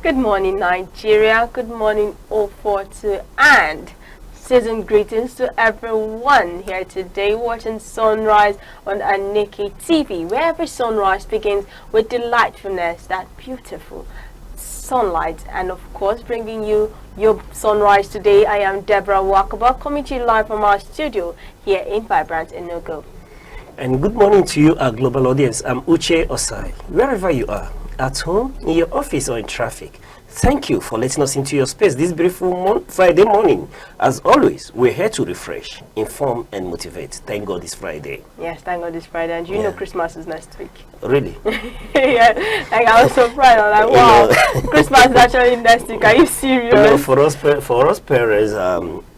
Good morning, Nigeria. Good morning, 042, and season greetings to everyone here today watching Sunrise on ANEKE TV, where every sunrise begins with delightfulness, that beautiful sunlight, and of course bringing you your sunrise today. I am Deborah Wakaba, coming to you live from our studio here in vibrant Enugu. And good morning to you, our global audience. I'm Uche Osai. Wherever you are, at home, in your office, or in traffic, thank you for letting us into your space this beautiful Friday morning. As always, we're here to refresh, inform, and motivate. Thank God it's Friday. Yes, thank God it's Friday. And you know Christmas is next week. Really? Yeah, like I was surprised. I'm like, wow, Christmas is actually next week. Are you serious? You know, for us parents,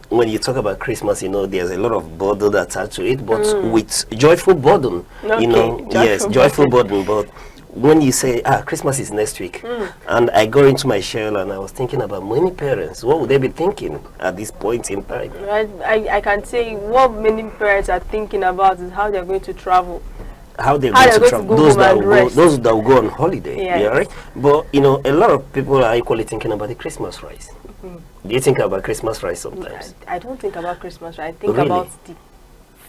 when you talk about Christmas, you know, there's a lot of burden attached to it, but with joyful burden, Okay, you know, joyful burden, but when you say, Christmas is next week, and I go into my shell and I was thinking about many parents, what would they be thinking at this point in time? I can say what many parents are thinking about is how they're going to travel. How they're going to travel. Those that will go on holiday. Yes. Yeah, right? But, you know, a lot of people are equally thinking about the Christmas rice. Do you think about Christmas rice sometimes? I don't think about Christmas rice. I think about the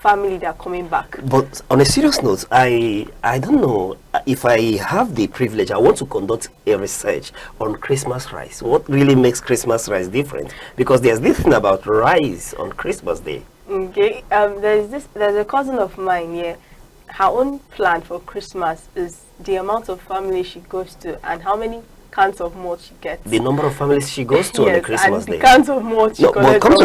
family that are coming back. But on a serious note, I don't know if I have the privilege. I want to conduct a research on Christmas rice. What really makes Christmas rice different? Because there's this thing about rice on Christmas Day. Okay, there's a cousin of mine here. Her own plan for Christmas is the amount of family she goes to and how many cans of malt she gets. The number of families she goes to on the Christmas and Day. The cans of malt she collects. But come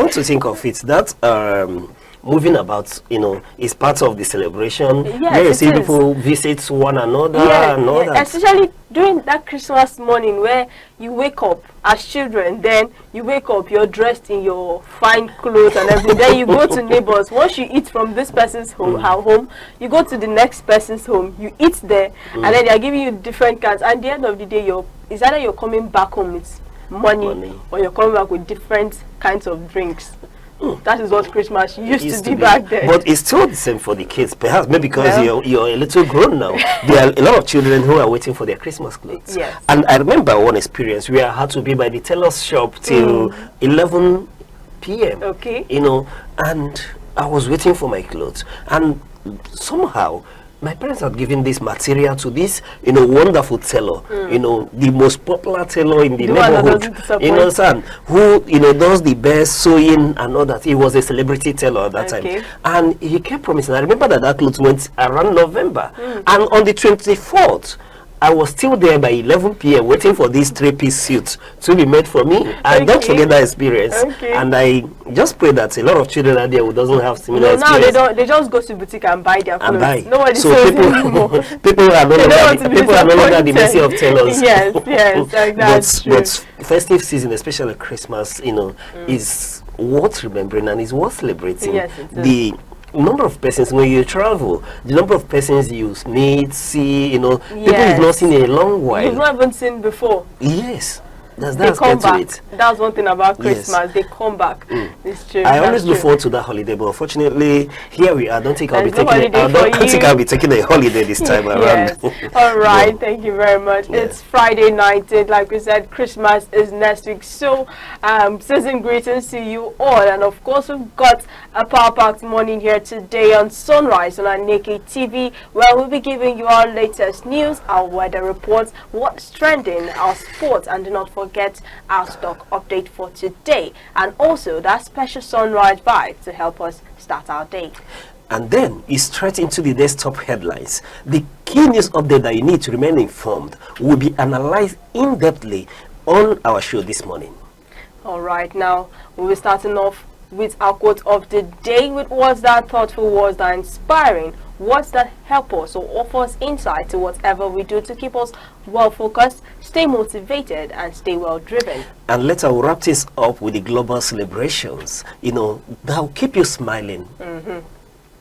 to think of it, that moving about, you know, is part of the celebration. Yes, where you see people visit one another and all that. Especially during that Christmas morning where you wake up as children, then you wake up, you're dressed in your fine clothes and everything, then you go to neighbors. Once you eat from this person's home, you go to the next person's home, you eat there, and then they're giving you different cans. And at the end of the day, it's either you're coming back home with money or you're coming back with different kinds of drinks. That is what Christmas used to be back then. But it's still the same for the kids, perhaps maybe because you're a little grown now. There are a lot of children who are waiting for their Christmas clothes. Yes. And I remember one experience where I had to be by the tailor's shop till 11 p.m. Okay. You know, and I was waiting for my clothes. And somehow my parents had given this material to this, you know, wonderful tailor, you know, the most popular tailor in the neighborhood, you know, son, who, you know, does the best sewing and all that. He was a celebrity tailor at that time. And he kept promising. I remember that clothes went around November. And on the 24th, I was still there by 11 p.m. waiting for this 3-piece suit to be made for me. I don't forget that experience. And I just pray that a lot of children out there who doesn't have similar experience. Now they just go to boutique and buy their clothes. Nobody so sells people, people are no longer at the mercy of tailors. Yes, that's true. But festive season, especially Christmas, you know, is worth remembering and is worth celebrating. Yes, it is. The number of persons when you travel, the number of persons you meet, see, you know, people you've not seen in a long while. You've not even seen before. Yes. They come back. That's one thing about Christmas. Yes. They come back. It's true. I always look forward to that holiday, but unfortunately, here we are. I don't think I'll be taking a holiday this time around. All right. Thank you very much. It's Friday night. Like we said, Christmas is next week. So, season greetings to you all. And of course, we've got a power-packed morning here today on Sunrise on ANEKE TV, where we'll be giving you our latest news, our weather reports, what's trending, our sports, and do not forget our stock update for today, and also that special sunrise vibe to help us start our day. And then it's straight into the desktop headlines. The key news update that you need to remain informed will be analyzed in-depthly on our show this morning. All right, now we'll be starting off with our quote of the day, with words that thoughtful, words that inspiring, words that help us or offer us insight to whatever we do to keep us well focused, stay motivated, and stay well driven. And let's wrap this up with the global celebrations, you know, that will keep you smiling.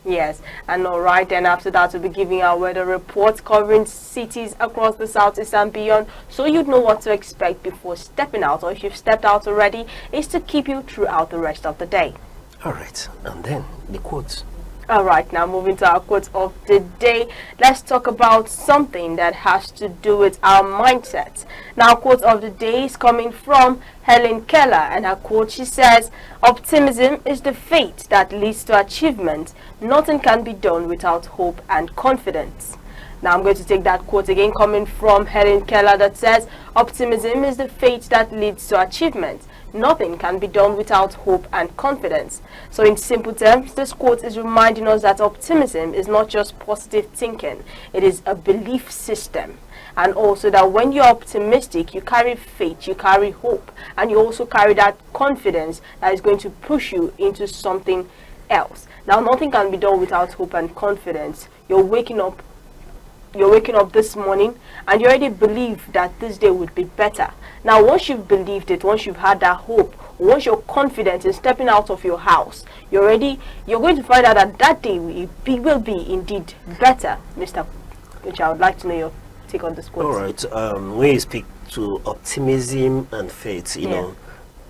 Yes, and all right, then after that we'll be giving our weather reports covering cities across the southeast and beyond, so you'd know what to expect before stepping out, or if you've stepped out already, is to keep you throughout the rest of the day. All right, and then the quotes. All right, now moving to our quote of the day. Let's talk about something that has to do with our mindset. Now, quote of the day is coming from Helen Keller, and her quote, she says, "Optimism is the faith that leads to achievement. Nothing can be done without hope and confidence." Now I'm going to take that quote again, coming from Helen Keller, that says, "Optimism is the faith that leads to achievement. Nothing can be done without hope and confidence." So in simple terms, this quote is reminding us that optimism is not just positive thinking, it is a belief system. And also that when you're optimistic, you carry faith, you carry hope, and you also carry that confidence that is going to push you into something else. Now, nothing can be done without hope and confidence. You're waking up this morning and you already believe that this day would be better. Now, once you've believed it, once you've had that hope, once you're confident in stepping out of your house, you're going to find out that that day will be indeed better. Mr. Which I would like to know your take on this quote. All right. When you speak to optimism and faith, you know,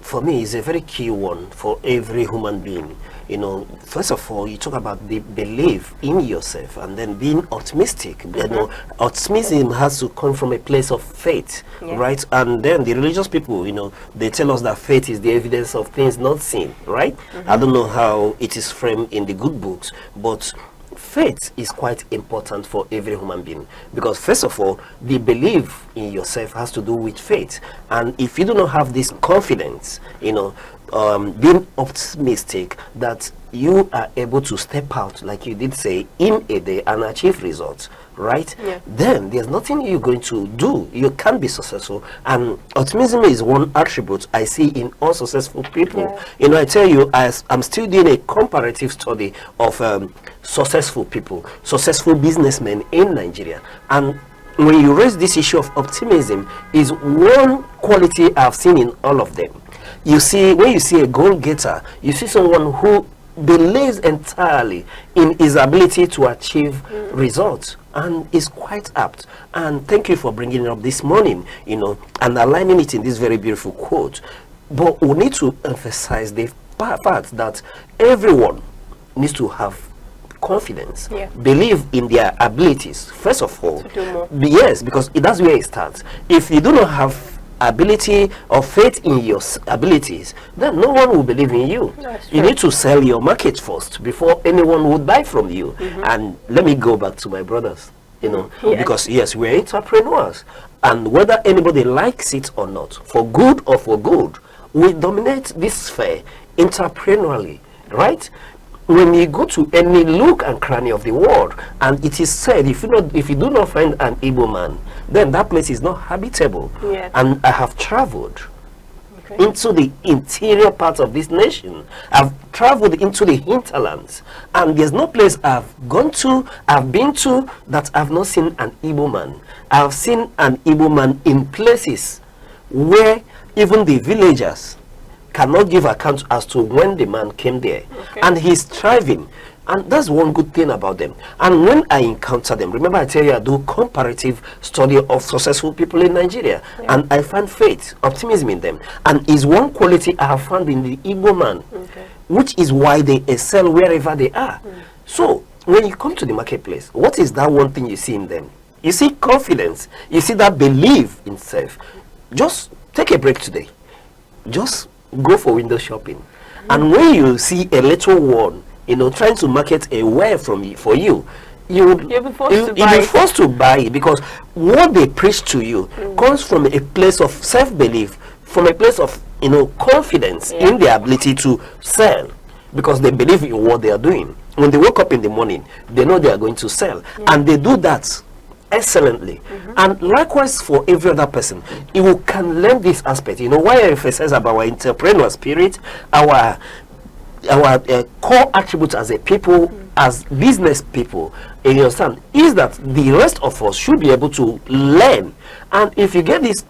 for me, it's a very key one for every human being. You know, first of all, you talk about the belief in yourself and then being optimistic. You know, optimism has to come from a place of faith, right? And then the religious people, you know, they tell us that faith is the evidence of things not seen, right? I don't know how it is framed in the good books, but faith is quite important for every human being, because first of all, the belief in yourself has to do with faith. And if you do not have this confidence, you know, being optimistic that you are able to step out, like you did say, in a day and achieve results, right? Then there's nothing you're going to do. You can't be successful. And optimism is one attribute I see in all successful people. You know, I tell you, I'm still doing a comparative study of successful people, successful businessmen in Nigeria. And when you raise this issue of optimism, is one quality I've seen in all of them. You see, when you see a goal-getter, you see someone who believes entirely in his ability to achieve results, and is quite apt. And thank you for bringing it up this morning, you know, and aligning it in this very beautiful quote. But we need to emphasize the fact that everyone needs to have confidence, believe in their abilities, first of all. Yes, because that's where it starts. If you do not have ability or faith in your abilities, then no one will believe in you. You need to sell your market first before anyone would buy from you. And let me go back to my brothers, you know, because yes, we're entrepreneurs, and whether anybody likes it or not, for good or for good, we dominate this sphere entrepreneurially, right? When you go to any nook and cranny of the world, and it is said, if you do not find an Igbo man, then that place is not habitable. And I have traveled into the interior parts of this nation. I've traveled into the hinterlands, and there's no place I've been to that I've not seen an Igbo man. I've seen an Igbo man in places where even the villagers cannot give account as to when the man came there, and he's thriving. And that's one good thing about them. And when I encounter them, remember I tell you I do comparative study of successful people in Nigeria, and I find faith, optimism in them, and is one quality I have found in the Igbo man, which is why they excel wherever they are. So when you come to the marketplace, what is that one thing you see in them? You see confidence, you see that belief in self. Just take a break today, just go for window shopping, and when you see a little one, you know, trying to market a wear for you, you'll be forced to buy it, because what they preach to you comes from a place of self-belief, from a place of, you know, confidence in their ability to sell, because they believe in what they are doing. When they wake up in the morning, they know they are going to sell, and they do that excellently. And likewise for every other person, you can learn this aspect. You know, why I emphasize about our entrepreneurial spirit, our core attributes as a people, as business people, you understand, is that the rest of us should be able to learn. And if you get this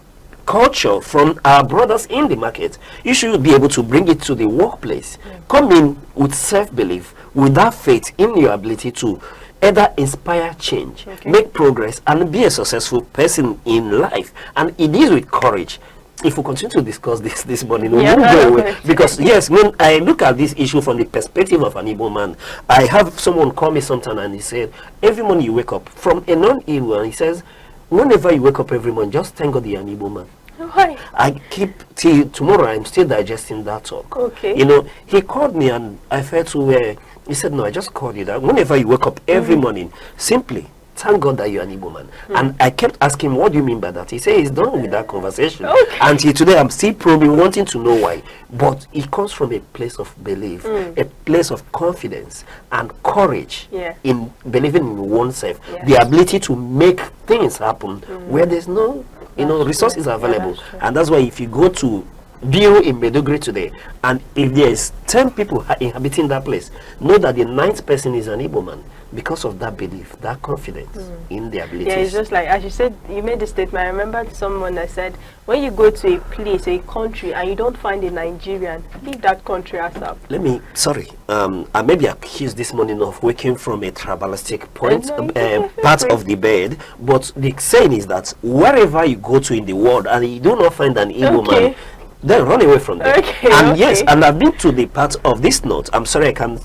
culture from our brothers in the market, you should be able to bring it to the workplace. Come in with self-belief, with that faith in your ability to either inspire change, make progress, and be a successful person in life. And it is with courage. if we continue to discuss this morning, we Yeah, won't go away. definitely. Because yes, when I look at this issue from the perspective of an Igbo man, I have someone call me sometime and he said, every morning you wake up, from a non-Igbo, and he says, whenever you wake up every morning, just thank God you're an Igbo man. Why? I keep till tomorrow. I'm still digesting that talk. Okay. You know, he called me and I felt to where he said, "No, I just called you that whenever you wake up every morning, simply thank God that you're an Igbo man." And I kept asking, "What do you mean by that?" He said he's done with that conversation. Okay. Until today, I'm still probing, wanting to know why. But it comes from a place of belief, a place of confidence and courage Yeah. in believing in oneself, Yes. the ability to make things happen where there's no resources true. available. That's true. And that's why if you go to Bureau in Meduguri today, and if there's 10 people inhabiting that place, know that the 9th person is an Igbo man because of that belief, that confidence in their abilities. Yeah, it's just like, as you said, you made the statement. I remember someone that said, when you go to a place, a country, and you don't find a Nigerian, leave that country asap. Let me, sorry, I may be accused this morning of waking from a tribalistic point, No, part of the bed, but the saying is that wherever you go to in the world and you do not find an Igbo man, then run away from them. Okay, and yes, and I've been to the part of this note. I'm sorry I can't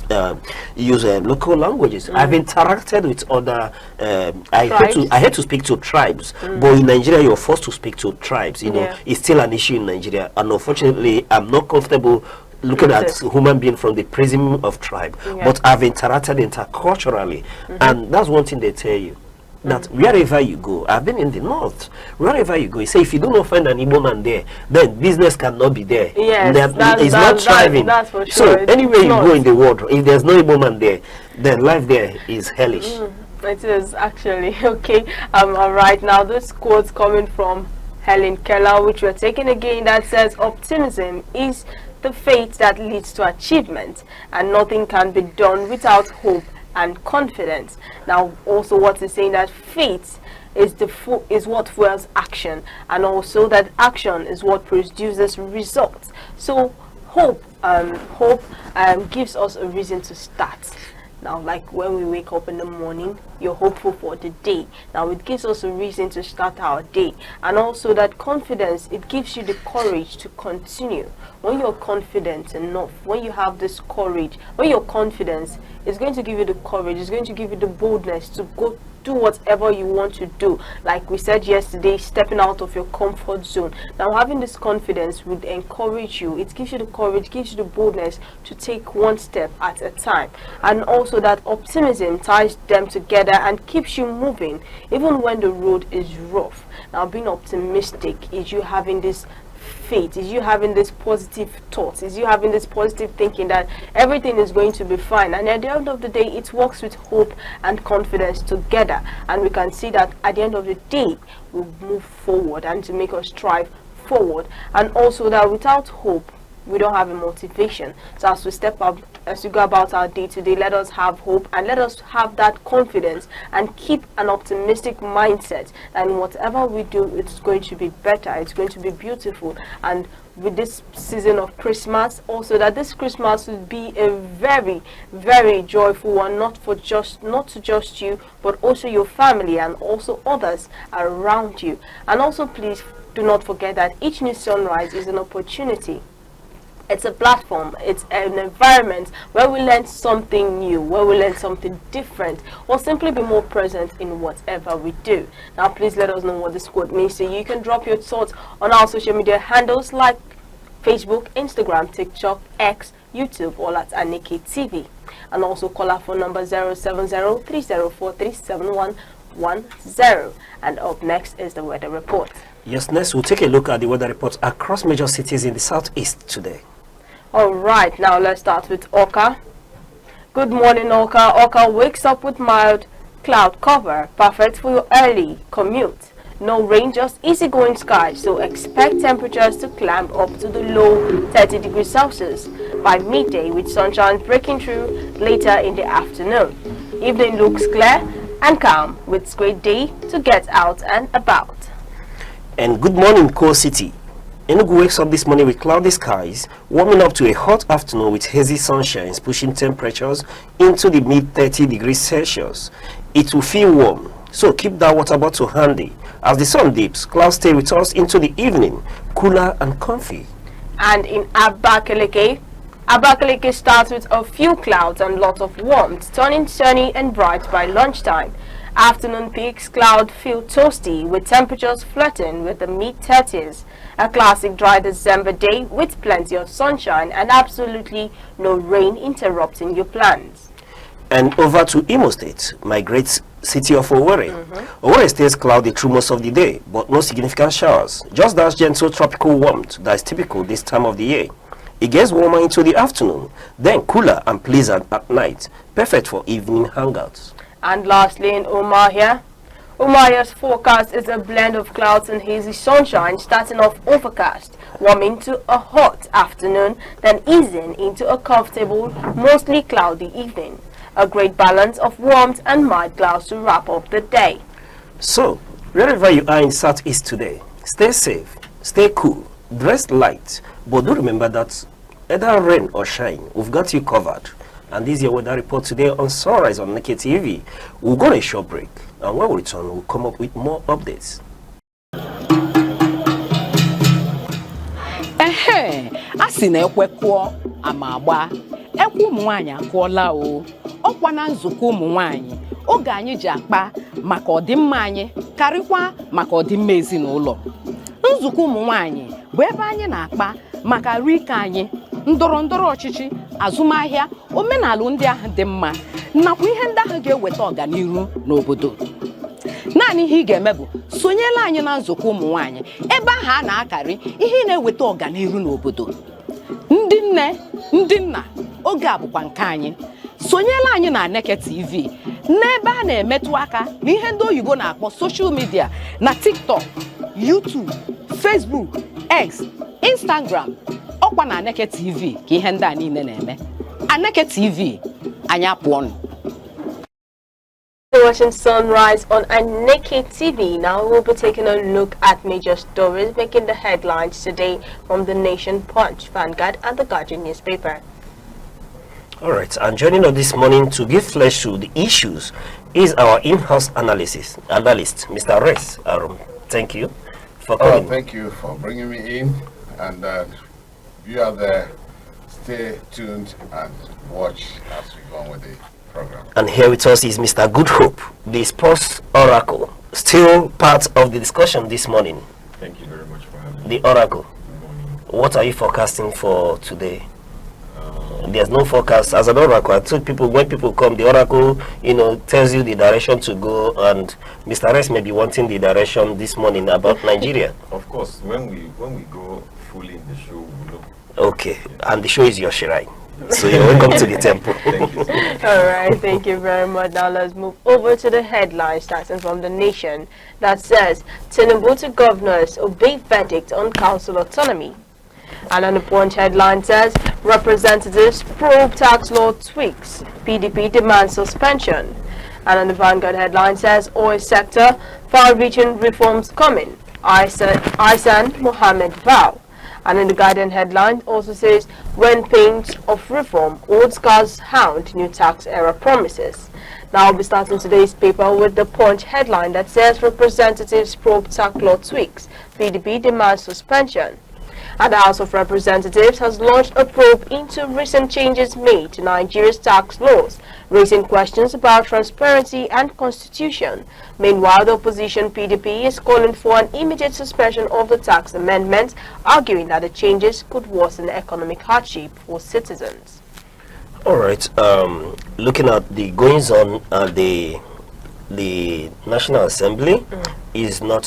use local languages. I've interacted with other. I hate to speak to tribes, but in Nigeria you're forced to speak to tribes. You know, it's still an issue in Nigeria, and unfortunately, I'm not comfortable looking at human being from the prism of tribe. But I've interacted interculturally, and that's one thing they tell you. That wherever you go, I've been in the north, wherever you go, you say if you do not find an Igbo man there, then business cannot be there. Yes, it's not thriving. That's for sure. So anywhere you go in the world, if there's no Igbo man there, then life there is hellish. It is actually. Okay. All right, now this quote's coming from Helen Keller, which we're taking again, that says, optimism is the faith that leads to achievement, and nothing can be done without hope and confidence. Now also what is saying that faith is what fuels action, and also that action is what produces results. So hope gives us a reason to start. Now, like when we wake up in the morning, you're hopeful for the day. Now, it gives us a reason to start our day. And also that confidence, it gives you the courage to continue. When you're confident enough, when you have this courage, when you're confident, it's going to give you the courage, it's going to give you the boldness to go do whatever you want to do. Like we said yesterday, stepping out of your comfort zone. Now, having this confidence would encourage you. It gives you the courage, gives you the boldness to take one step at a time. And also that optimism ties them together and keeps you moving even when the road is rough. Now, being optimistic is you having this faith, is you having this positive thoughts, is you having this positive thinking that everything is going to be fine. And at the end of the day, it works with hope and confidence together, and we can see that at the end of the day we move forward and to make us strive forward. And also that without hope we don't have a motivation. So as we step up, as we go about our day to day, let us have hope and let us have that confidence and keep an optimistic mindset. And whatever we do, it's going to be better, it's going to be beautiful. And with this season of Christmas, also that this Christmas will be a very, very joyful one, not to just you, but also your family and also others around you. And also please do not forget that each new sunrise is an opportunity. It's a platform, it's an environment where we learn something new, where we learn something different, or simply be more present in whatever we do. Now, please let us know what this quote means to you. You can drop your thoughts on our social media handles like Facebook, Instagram, TikTok, X, YouTube, all at ANEKE TV. And also call our phone number 070-3043-7110. And up next is the weather report. Yes, next we'll take a look at the weather report across major cities in the southeast today. All right, now let's start with Oka. Good morning, Oka. Oka wakes up with mild cloud cover, perfect for your early commute. No rain, just easygoing skies, so expect temperatures to climb up to the low 30 degrees Celsius by midday, with sunshine breaking through later in the afternoon. Evening looks clear and calm, with great day to get out and about. And good morning, Core City. Enugu wakes up this morning with cloudy skies, warming up to a hot afternoon with hazy sunshines, pushing temperatures into the mid 30 degrees Celsius. It will feel warm, so keep that water bottle handy. As the sun dips, clouds stay with us into the evening, cooler and comfy. And in Abakaliki, Abakaliki starts with a few clouds and lots of warmth, turning sunny and bright by lunchtime. Afternoon peaks, clouds feel toasty, with temperatures flirting with the mid-30s. A classic dry December day with plenty of sunshine and absolutely no rain interrupting your plans. And over to Imo State, my great city of Owerri. Owerri stays cloudy through most of the day, but no significant showers. Just that gentle tropical warmth that is typical this time of the year. It gets warmer into the afternoon, then cooler and pleasant at night, perfect for evening hangouts. And lastly, in Umahia, Umahia's forecast is a blend of clouds and hazy sunshine, starting off overcast, warming to a hot afternoon, then easing into a comfortable, mostly cloudy evening. A great balance of warmth and mild clouds to wrap up the day. So, wherever you are in Southeast today, stay safe, stay cool, dress light, but do remember that either rain or shine, we've got you covered. And this is your weather report today on Sunrise on ANEKE TV. We'll go on a short break, and when we return, we'll come up with more updates. Asi na ekwekwo amagba ekwu ụmụ nwanyị akụọla o ọkwa na nzukọ ụmụ nwanyị oge anyị ji akpa maka ọdịmma anyị karịkwa maka ọdịmma ezinụlọ. Nzukọ ụmụ nwanyị bụ ebe anyị na-akpa maka rike anyị, ndọrọndọrọ ọchịchị, azụmahịa, omenala ndị ahụ dị mma nakwa ihe ndị ahụ ga-eweta ọganihu n'obodo. Naanị ihe ị ga-eme bụ sonyela anyị na nzukọ ụmụ nwanyị ebe ahụ a na-akarị ihe na-eweta ọganihu n'obodo. Ndị nne, ndị nna, oge a bụkwa nke anyị. Sonyela anyị na ANEKE TV n'ebe a na-emetụ aka n'ihe ndị oyibo na-akpọ social media na TikTok, YouTube, Facebook, X, Instagram. Ọkwa na ANEKE TV ka ihe ndị a niile na-eme. ANEKE TV, anyị apụọnụ. You're watching Sunrise on ANEKE TV. Now we'll be taking a look at major stories making the headlines today from the Nation, Punch, Vanguard and the Guardian newspaper. All right, and joining us this morning to give flesh to the issues is our in-house analyst, Mr. Res Arum. Thank you for coming. Thank you for bringing me in, and you are there. Stay tuned and watch as we go on with the program. And here with us is Mr. Good Hope, the sports oracle, still part of the discussion this morning. Thank you very much for having me. The oracle. Good morning. What are you forecasting for today? There's no forecast. As an oracle, I told people when people come, the oracle, tells you the direction to go, and Mr. Res may be wanting the direction this morning about Nigeria. Of course, when we go fully in the show, we know. Okay, and the show is your shrine. So you're welcome to the temple. Thank you so much. All right, thank you very much. Now let's move over to the headlines starting from the Nation that says Tinubu to governors obey verdict on council autonomy. And on the Punch headline says representatives probe tax law tweaks, PDP demands suspension. And on the Vanguard headline says oil sector far-reaching reforms coming, Isan Mohammed vow. And in the Guardian headline also says when pains of reform, old scars hound, new tax era promises. Now I'll be starting today's paper with the Punch headline that says representatives probe tax law tweaks, PDP demands suspension. And the House of Representatives has launched a probe into recent changes made to Nigeria's tax laws, raising questions about transparency and constitution. Meanwhile, the opposition PDP is calling for an immediate suspension of the tax amendments, arguing that the changes could worsen economic hardship for citizens. All right, looking at the goings on at the National Assembly is not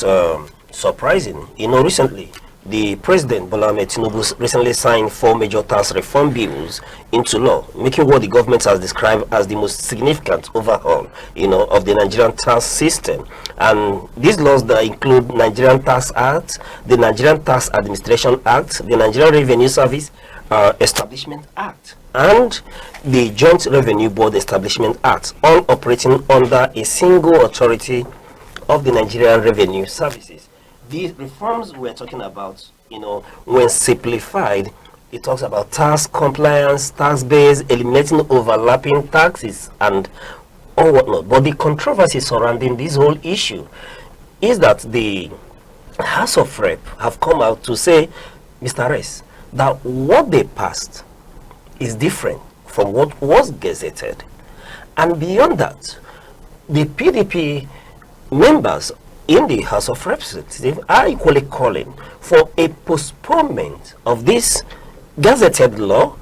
surprising. Recently, the President Bola Ahmed Tinubu recently signed 4 major tax reform bills into law, making what the government has described as the most significant overhaul, of the Nigerian tax system. And these laws that include Nigerian Tax Act, the Nigerian Tax Administration Act, the Nigerian Revenue Service Establishment Act, and the Joint Revenue Board Establishment Act, all operating under a single authority of the Nigerian Revenue Services. These reforms we're talking about, when simplified, it talks about tax compliance, tax base, eliminating overlapping taxes, and all whatnot. But the controversy surrounding this whole issue is that the House of Rep have come out to say, Mr. Reyes, that what they passed is different from what was gazetted. And beyond that, the PDP members in the House of Representatives are equally calling for a postponement of this gazetted law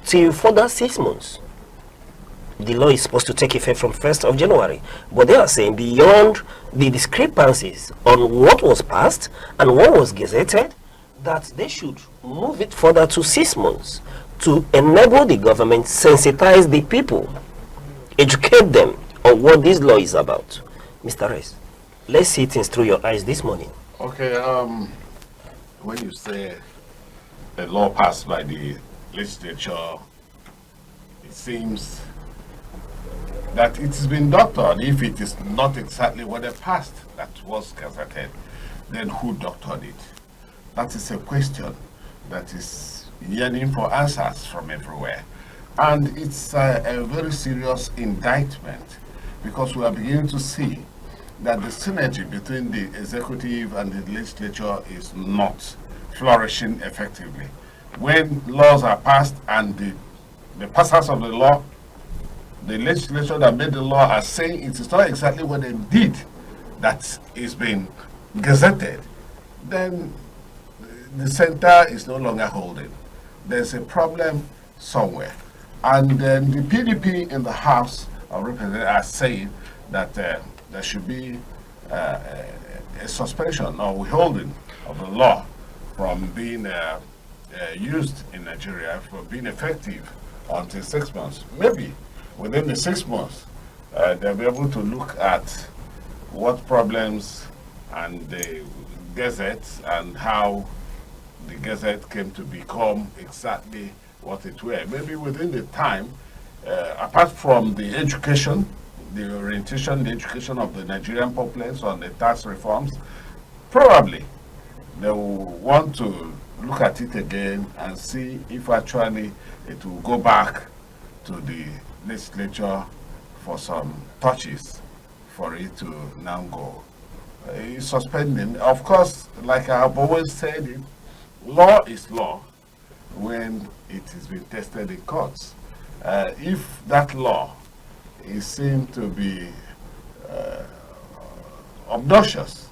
till further 6 months. The law is supposed to take effect from 1st of January, but they are saying beyond the discrepancies on what was passed and what was gazetted, that they should move it further to 6 months to enable the government sensitize the people, educate them on what this law is about. Mr. Reyes, let's see things through your eyes this morning. Okay, when you say a law passed by the legislature, it seems that it has been doctored. If it is not exactly what they passed that was gazetted, then who doctored it? That is a question that is yearning for answers from everywhere. And it's a very serious indictment, because we are beginning to see that the synergy between the executive and the legislature is not flourishing effectively. When laws are passed and the passers of the law, the legislature that made the law, are saying it is not exactly what they did that is being gazetted, then the center is no longer holding. There's a problem somewhere. And then the PDP in the House of Representatives are saying that there should be a suspension or withholding of the law from being used in Nigeria, for being effective until 6 months. Maybe within the 6 months, they'll be able to look at what problems and the Gazette and how the Gazette came to become exactly what it were. Maybe within the time, apart from the education, the orientation, the education of the Nigerian populace on the tax reforms, probably they will want to look at it again and see if actually it will go back to the legislature for some touches for it to now go. Suspending, of course, like I have always said, law is law when it is being tested in courts. If that law is seen to be obnoxious,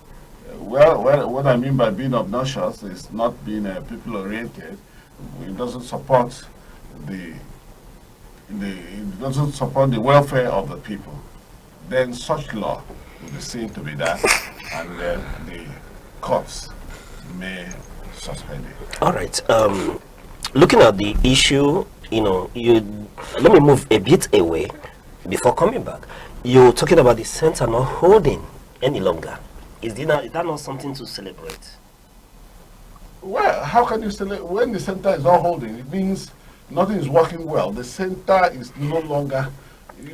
well, what I mean by being obnoxious is not being people-oriented. It doesn't support it doesn't support the welfare of the people. Then such law will be seen to be that, and then the courts may suspend it. All right. Looking at the issue, let me move a bit away before coming back. You're talking about the center not holding any longer. Is that not something to celebrate? Well, how can you celebrate when the center is not holding? It means nothing is working well. The center is no longer.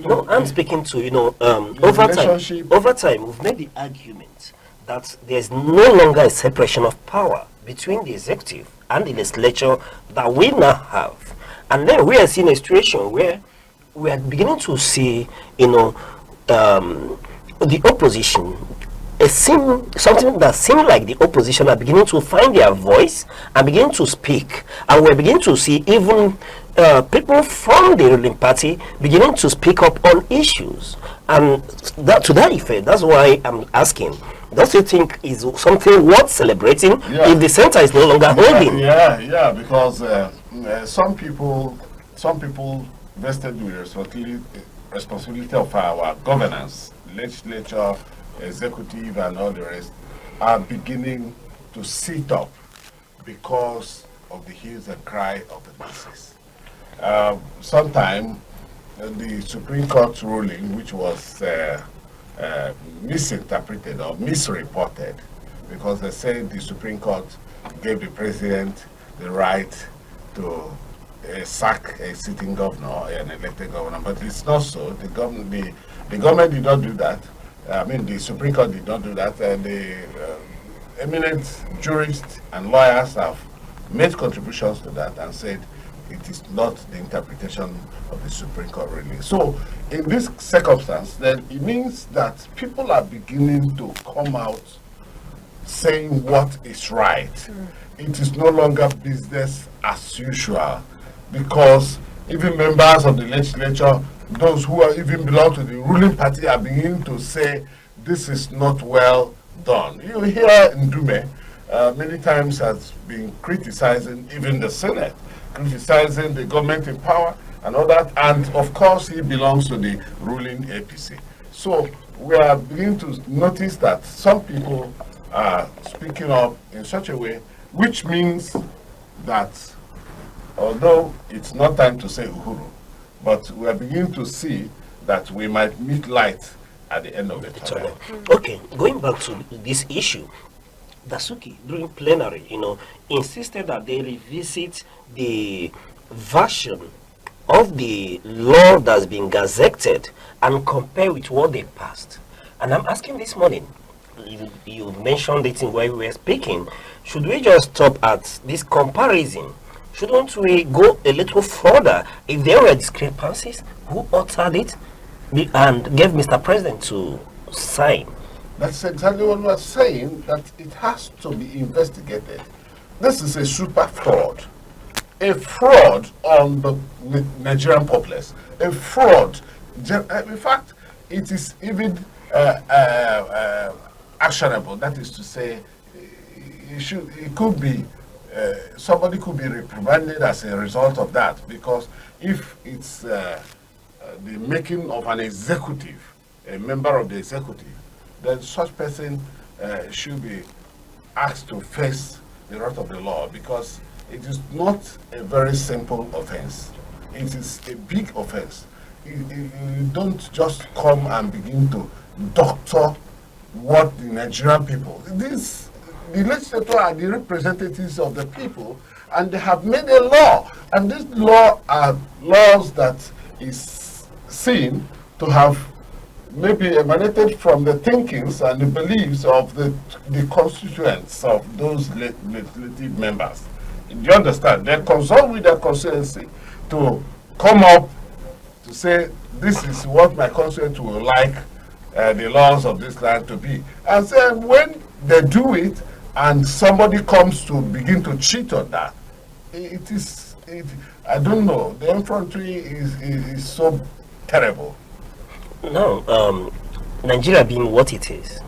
No, I'm speaking to over time we've made the argument that there's no longer a separation of power between the executive and the legislature that we now have. And then we are seeing a situation where we are beginning to see, the opposition, something that seems like the opposition are beginning to find their voice and begin to speak. And we're beginning to see even people from the ruling party beginning to speak up on issues. And to that effect, that's why I'm asking, don't you think is something worth celebrating if the center is no longer holding? Yeah, because some people vested with responsibility of our governance, legislature, executive, and all the rest, are beginning to sit up because of the hues and cry of the masses. Sometime the Supreme Court ruling, which was misinterpreted or misreported, because they said the Supreme Court gave the president the right to sack a sitting governor, an elected governor, but it's not so. The government did not do that. The Supreme Court did not do that, and the eminent jurists and lawyers have made contributions to that and said it is not the interpretation of the Supreme Court really. So in this circumstance, then it means that people are beginning to come out saying what is right. It is no longer business as usual, because even members of the legislature, those who are even belong to the ruling party, are beginning to say this is not well done. You hear Ndume many times has been criticizing even the Senate, criticizing the government in power and all that, and of course he belongs to the ruling APC. So we are beginning to notice that some people are speaking up in such a way, which means that although it's not time to say Uhuru, but we are beginning to see that we might meet light at the end of the tunnel. Okay, going back to this issue, Dasuki, during plenary, insisted that they revisit the version of the law that's been gazetted and compare with what they passed. And I'm asking this morning, you mentioned it in while we were speaking, should we just stop at this comparison? Shouldn't we go a little further? If there were discrepancies, who authored it and gave Mr. President to sign? That's exactly what we're saying, that it has to be investigated. This is a super fraud. A fraud on the Nigerian populace. A fraud. In fact, it is even actionable. That is to say, it could be, somebody could be reprimanded as a result of that, because if it's the making of an executive, a member of the executive, then such person should be asked to face the wrath of the law, because it is not a very simple offense. It is a big offense. You don't just come and begin to doctor what the Nigerian people, the legislators are the representatives of the people, and they have made a law, and this law are laws that is seen to have maybe emanated from the thinkings and the beliefs of the constituents of those legislative members. Do you understand? They consult with their constituency to come up to say, this is what my constituent will like the laws of this land to be. And so when they do it and somebody comes to begin to cheat on that, I don't know, the effrontery is so terrible. No, Nigeria being what it is,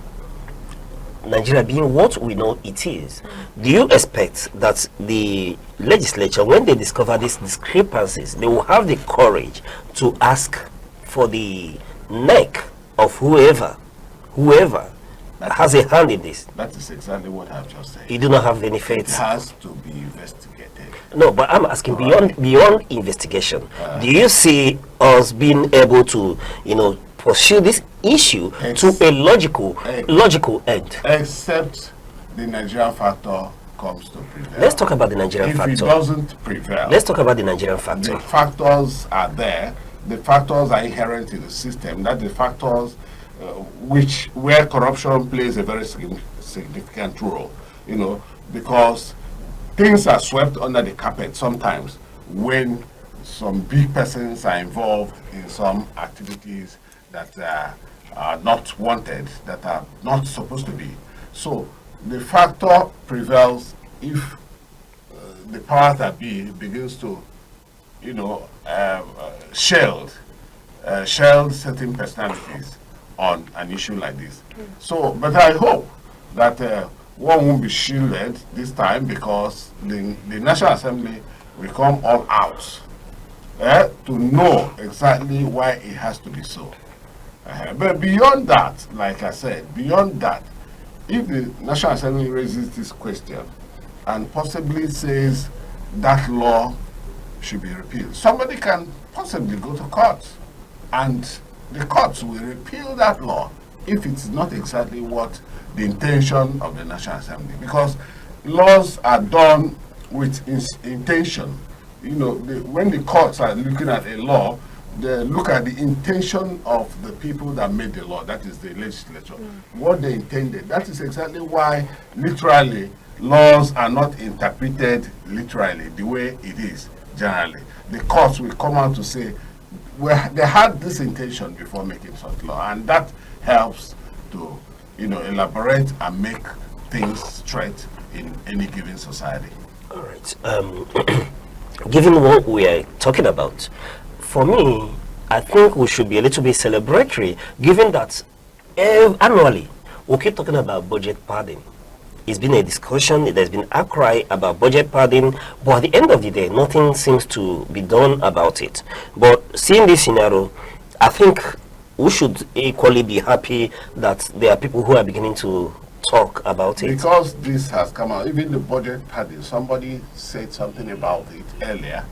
Nigeria being what we know it is, do you expect that the legislature, when they discover these discrepancies, they will have the courage to ask for the neck of whoever has a hand in this? That is exactly what I've just said. You do not have any faith? It has to be investigated. No, but I'm asking beyond investigation. Do you see us being able to, pursue this issue to a logical end? Except the Nigerian factor comes to prevail. Let's talk about the Nigerian factor. If it doesn't prevail, let's talk about the Nigerian factor. The factors are there. The factors are inherent in the system. That the factors where corruption plays a very significant role. Because things are swept under the carpet sometimes when some big persons are involved in some activities that are not wanted, that are not supposed to be. So the factor prevails if the powers that be begins to, shield certain personalities on an issue like this. So, but I hope that one won't be shielded this time, because the National Assembly will come all out to know exactly why it has to be so. But beyond that, like I said, beyond that, if the National Assembly raises this question and possibly says that law should be repealed, somebody can possibly go to court, and the courts will repeal that law if it's not exactly what the intention of the National Assembly. Because laws are done with intention. When the courts are looking at a law, they look at the intention of the people that made the law, that is the legislature, what they intended. That is exactly why, literally, laws are not interpreted literally the way it is. generally. The courts will come out to say, well, they had this intention before making such law, and that helps to, elaborate and make things straight in any given society. All right. Given what we are talking about, for me, I think we should be a little bit celebratory, given that annually we keep talking about budget padding. It's been a discussion, there's been a cry about budget padding, but at the end of the day, nothing seems to be done about it. But seeing this scenario, I think we should equally be happy that there are people who are beginning to talk about it. Because this has come out, even the budget padding, somebody said something about it earlier,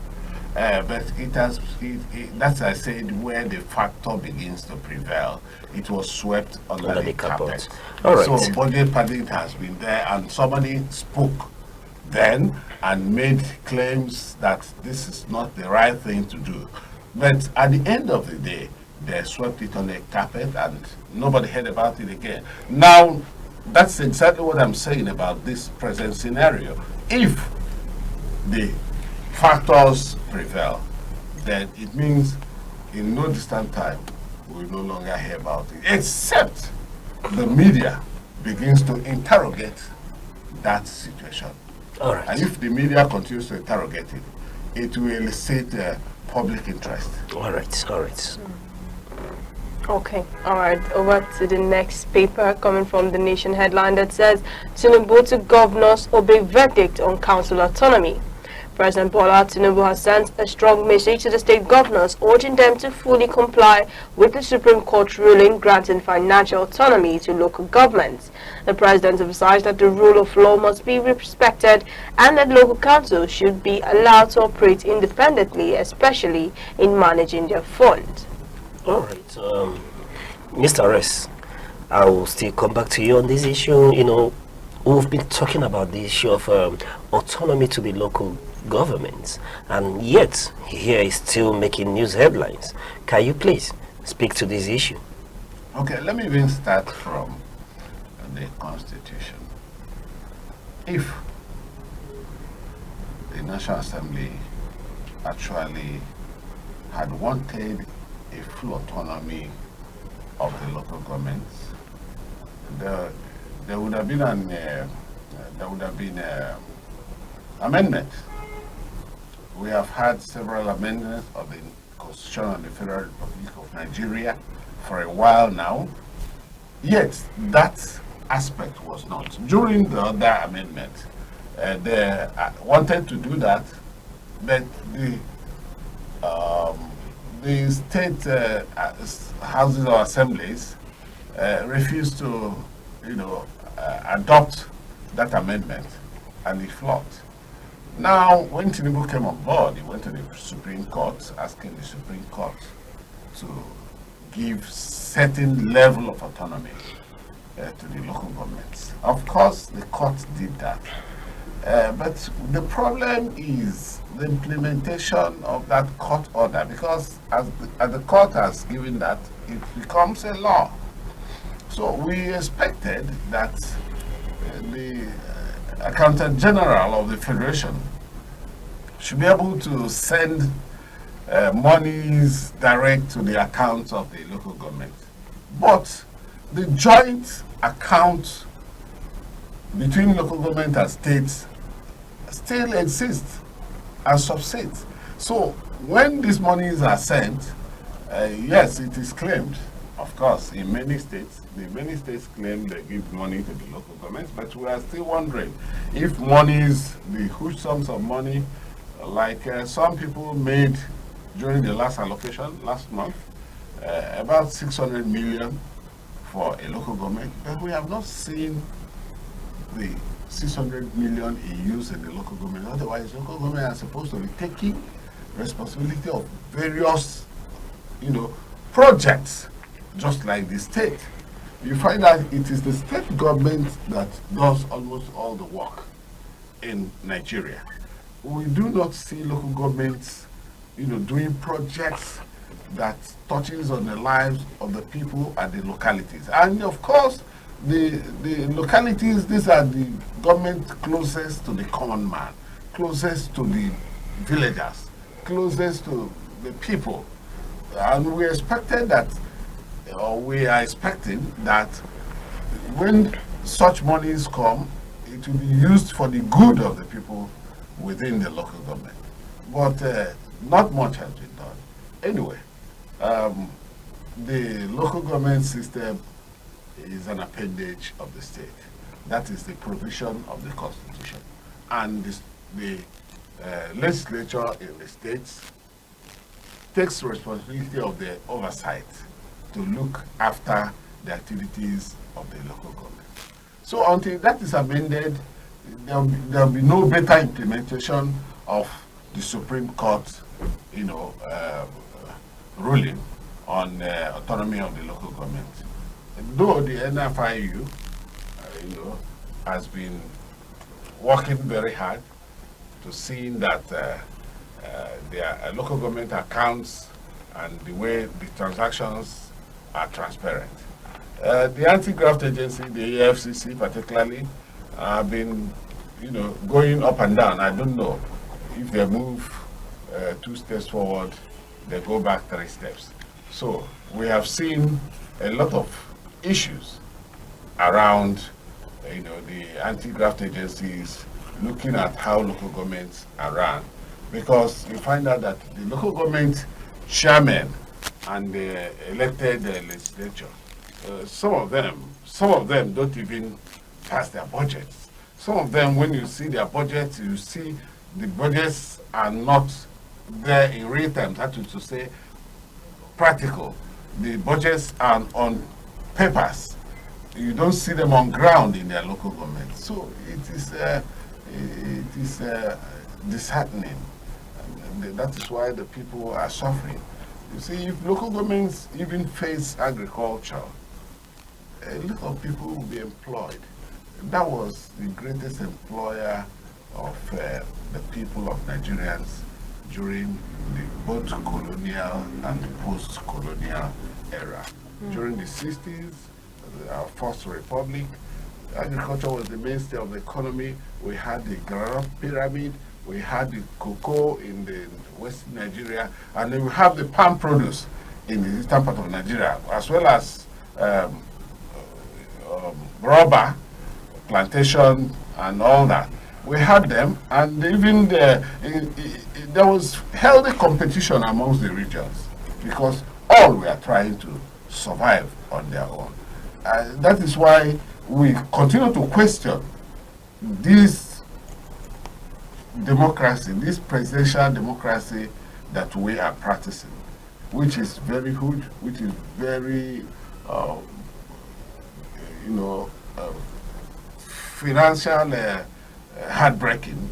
but that's, I said, where the factor begins to prevail. It was swept under the carpet. All right. So budget padding has been there, and somebody spoke then and made claims that this is not the right thing to do. But at the end of the day, they swept it on the carpet and nobody heard about it again. Now, that's exactly what I'm saying about this present scenario. If the factors prevail, then it means in no distant time we will no longer hear about it, except the media begins to interrogate that situation. All right. And if the media continues to interrogate it, it will elicit public interest. All right. All right. Okay, all right, over to the next paper coming from the Nation headline that says, Tinubu to governors obey verdict on council autonomy. President Bola Tinubu has sent a strong message to the state governors, urging them to fully comply with the Supreme Court ruling granting financial autonomy to local governments. The president emphasized that the rule of law must be respected and that local councils should be allowed to operate independently, especially in managing their funds. All right, Mr. Ress, I will still come back to you on this issue. We've been talking about the issue of autonomy to the local governments, and yet here is still making news headlines. Can you please speak to this issue? Okay, let me even start from the Constitution. If the National Assembly actually had wanted a full autonomy of the local governments, there would have been an amendment. We have had several amendments of the Constitution of the Federal Republic of Nigeria for a while now, yet that aspect was not. During the other amendment, they wanted to do that, but the state houses or assemblies refused to, adopt that amendment, and it flopped. Now, when Tinubu came on board, he went to the Supreme Court, asking the Supreme Court to give certain level of autonomy to the local governments. Of course, the court did that. But the problem is the implementation of that court order, because as the court has given that, it becomes a law. So we expected that the Accountant General of the Federation should be able to send monies direct to the accounts of the local government. But the joint account between local government and states still exists and subsists. So when these monies are sent, yes, it is claimed. Of course, in many states claim they give money to the local governments, but we are still wondering if monies, the huge sums of money, like some people made during the last allocation last month, about 600 million for a local government, but we have not seen the 600 million in use in the local government. Otherwise, local government are supposed to be taking responsibility of various, projects, just like the state. You find that it is the state government that does almost all the work in Nigeria. We do not see local governments, doing projects that touches on the lives of the people and the localities. And of course, the localities, these are the government closest to the common man, closest to the villagers. closest to the people. And we expected that, or we are expecting that when such monies come, it will be used for the good of the people within the local government. But not much has been done. Anyway, the local government system is an appendage of the state. That is the provision of the Constitution. And the legislature in the states takes responsibility of the oversight to look after the activities of the local government. So until that is amended, there will be no better implementation of the Supreme Court, ruling on autonomy of the local government. Though the NFIU, has been working very hard to see that their local government accounts and the way the transactions are transparent. The anti-graft agency, the AFCC particularly, have been, going up and down. I don't know if they move 2 steps forward, they go back 3 steps. So we have seen a lot of issues around, the anti-graft agencies looking at how local governments are run, because you find out that the local government chairman and the elected legislature, some of them don't even pass their budgets. Some of them, when you see their budgets, you see the budgets are not there in real time. That is to say, practical. The budgets are on papers. You don't see them on ground in their local government. So it is disheartening. And that is why the people are suffering. You see, if local governments even face agriculture, a lot of people will be employed. That was the greatest employer of the people of Nigerians during the both colonial and post-colonial era. During the 60s, our first republic, agriculture was the mainstay of the economy. We had the Granite Pyramid, we had the cocoa in the western Nigeria, and then we have the palm produce in the eastern part of Nigeria, as well as rubber plantation and all that. We had them, and even there was healthy competition amongst the regions, because all were trying to survive on their own. That is why we continue to question this democracy, this presidential democracy that we are practicing, which is very huge, which is very, financial heartbreaking.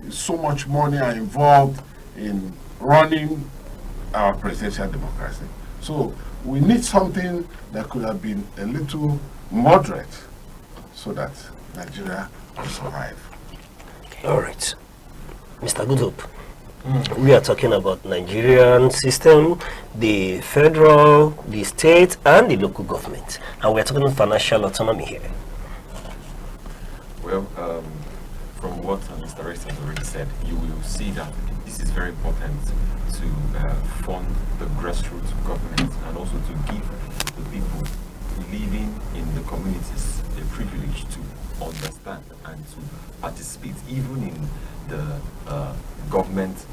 So much money are involved in running our presidential democracy. So we need something that could have been a little moderate so that Nigeria will survive. All right. Mr. Goodhope, we are talking about Nigerian system, the federal, the state, and the local government. And we are talking about financial autonomy here. Well, from what Mr. Rex has already said, you will see that this is very important to fund the grassroots government and also to give the people living in the communities the privilege to understand and to participate even in the government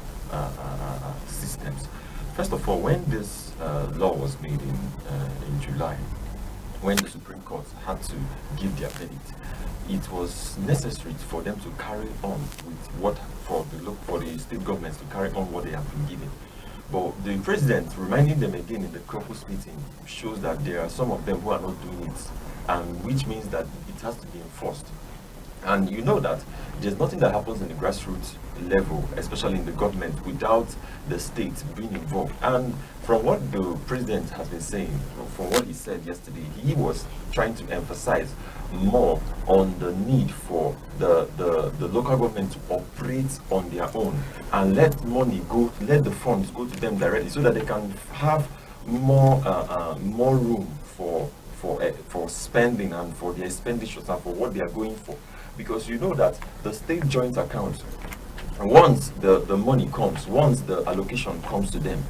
systems. First of all, when this law was made in July, when the Supreme Court had to give their verdict, it was necessary for them to carry on with what for the state governments to carry on what they have been given. But the president reminding them again in the caucus meeting shows that there are some of them who are not doing it, and which means that it has to be enforced. And you know that there's nothing that happens in the grassroots level, especially in the government, without the state being involved. And from what the president has been saying, from what he said yesterday, he was trying to emphasize more on the need for the local government to operate on their own and let the funds go to them directly, so that they can have more room for spending and for their expenditures and for what they are going for. Because you know that the state joint account once the money comes, once the allocation comes to them,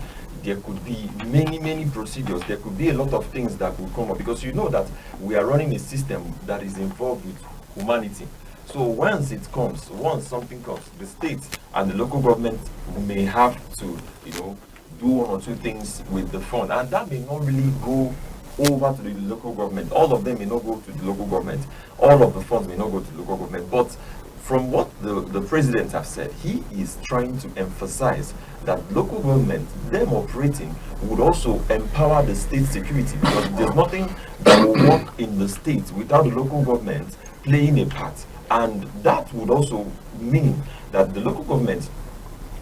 there could be many procedures. There could be a lot of things that will come up, because you know that we are running a system that is involved with humanity. So once it comes, once something comes, the state and the local government may have to, you know, do one or two things with the fund, and that may not really go over to the local government. All of them may not go to the local government. All of the funds may not go to the local government. But from what the president has said, he is trying to emphasize that local government, them operating, would also empower the state security, because there's nothing that will work in the state without the local government playing a part. And that would also mean that the local government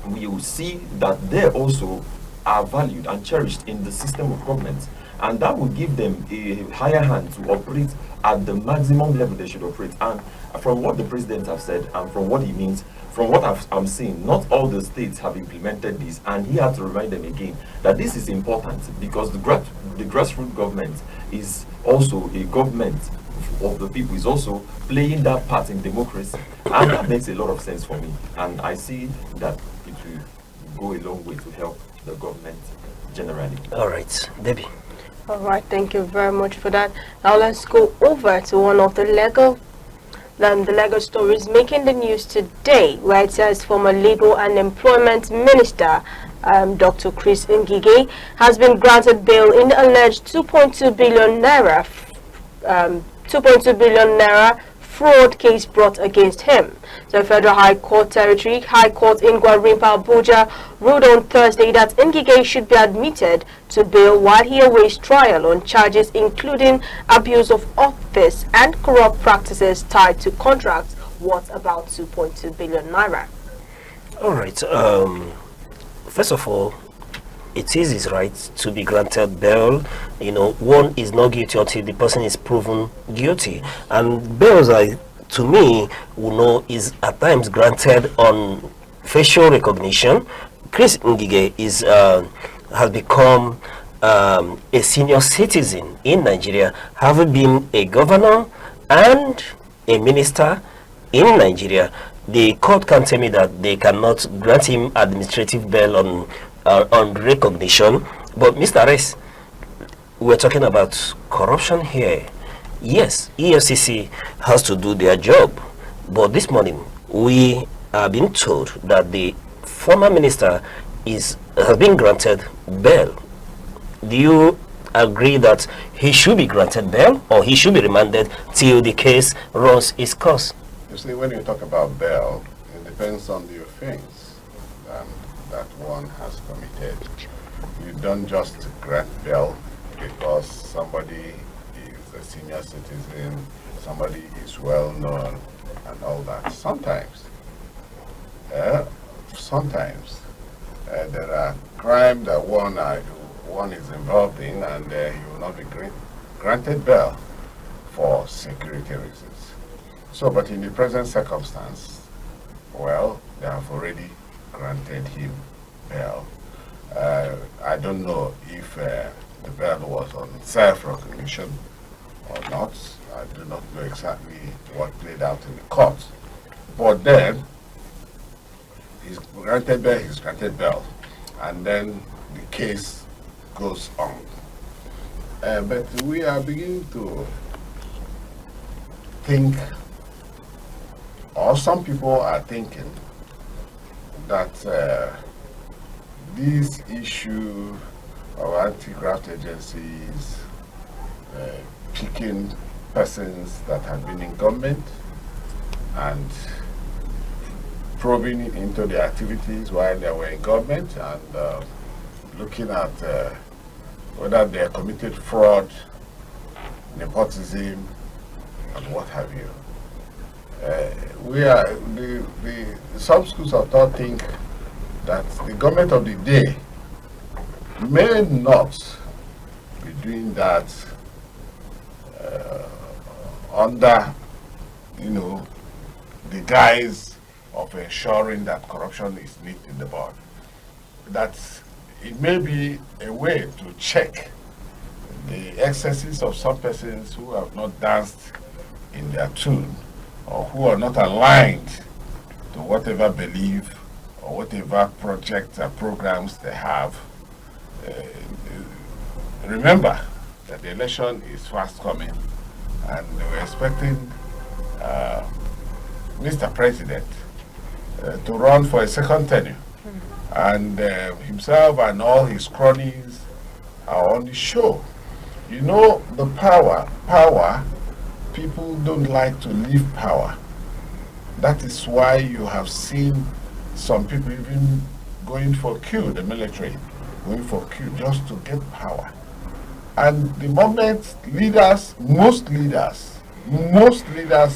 will see that they also are valued and cherished in the system of government. And that will give them a higher hand to operate at the maximum level they should operate. And from what the president has said, and from what he means, from what I'm seeing, not all the states have implemented this, and he had to remind them again that this is important, because the grassroots government is also a government of the people, is also playing that part in democracy, and that makes a lot of sense for me. And I see that it will go a long way to help the government generally. All right, Debbie. All right, thank you very much for that. Now let's go over to one of the legal stories making the news today, where it says former Labour and Employment Minister Dr. Chris Ngige has been granted bail in the alleged 2.2 billion naira fraud case brought against him. The Federal High Court in Gwarimpa, Abuja, ruled on Thursday that Ngige should be admitted to bail while he awaits trial on charges including abuse of office and corrupt practices tied to contracts worth about 2.2 billion naira. All right. First of all, it is his right to be granted bail. You know, one is not guilty until the person is proven guilty, and bails are, to me, you know, is at times granted on facial recognition. Chris Ngige has become a senior citizen in Nigeria, having been a governor and a minister in Nigeria. The court can tell me that they cannot grant him administrative bail on recognition. But Mr. Rez, we're talking about corruption here. Yes, EFCC has to do their job, but this morning we are being told that the former minister has been granted bail. Do you agree that he should be granted bail, or he should be remanded till the case runs its course? You see, when you talk about bail, it depends on the offense that one has committed. You don't just grant bail because somebody is a senior citizen, somebody is well known, and all that. Sometimes there are crimes that one is involved in, and he will not be granted bail for security reasons. So, but in the present circumstance, well, they have already granted him bail. I don't know if the bail was on self-recognition or not. I do not know exactly what played out in the court. But then, he's granted bail, and then the case goes on. But we are beginning to think, or some people are thinking, that this issue of anti-graft agencies picking persons that have been in government and probing into their activities while they were in government, and looking at whether they committed fraud, nepotism, and what have you. Some schools of thought think that the government of the day may not be doing that under, the guise of ensuring that corruption is nipped in the bud. That it may be a way to check the excesses of some persons who have not danced in their tune, or who are not aligned to whatever belief or whatever projects or programs they have. Remember that the election is fast coming, and we're expecting Mr. President to run for a second tenure. And himself and all his cronies are on the show. You know, the power, people don't like to leave power. That is why you have seen some people even going for coup, the military, going for coup just to get power. And the moment most leaders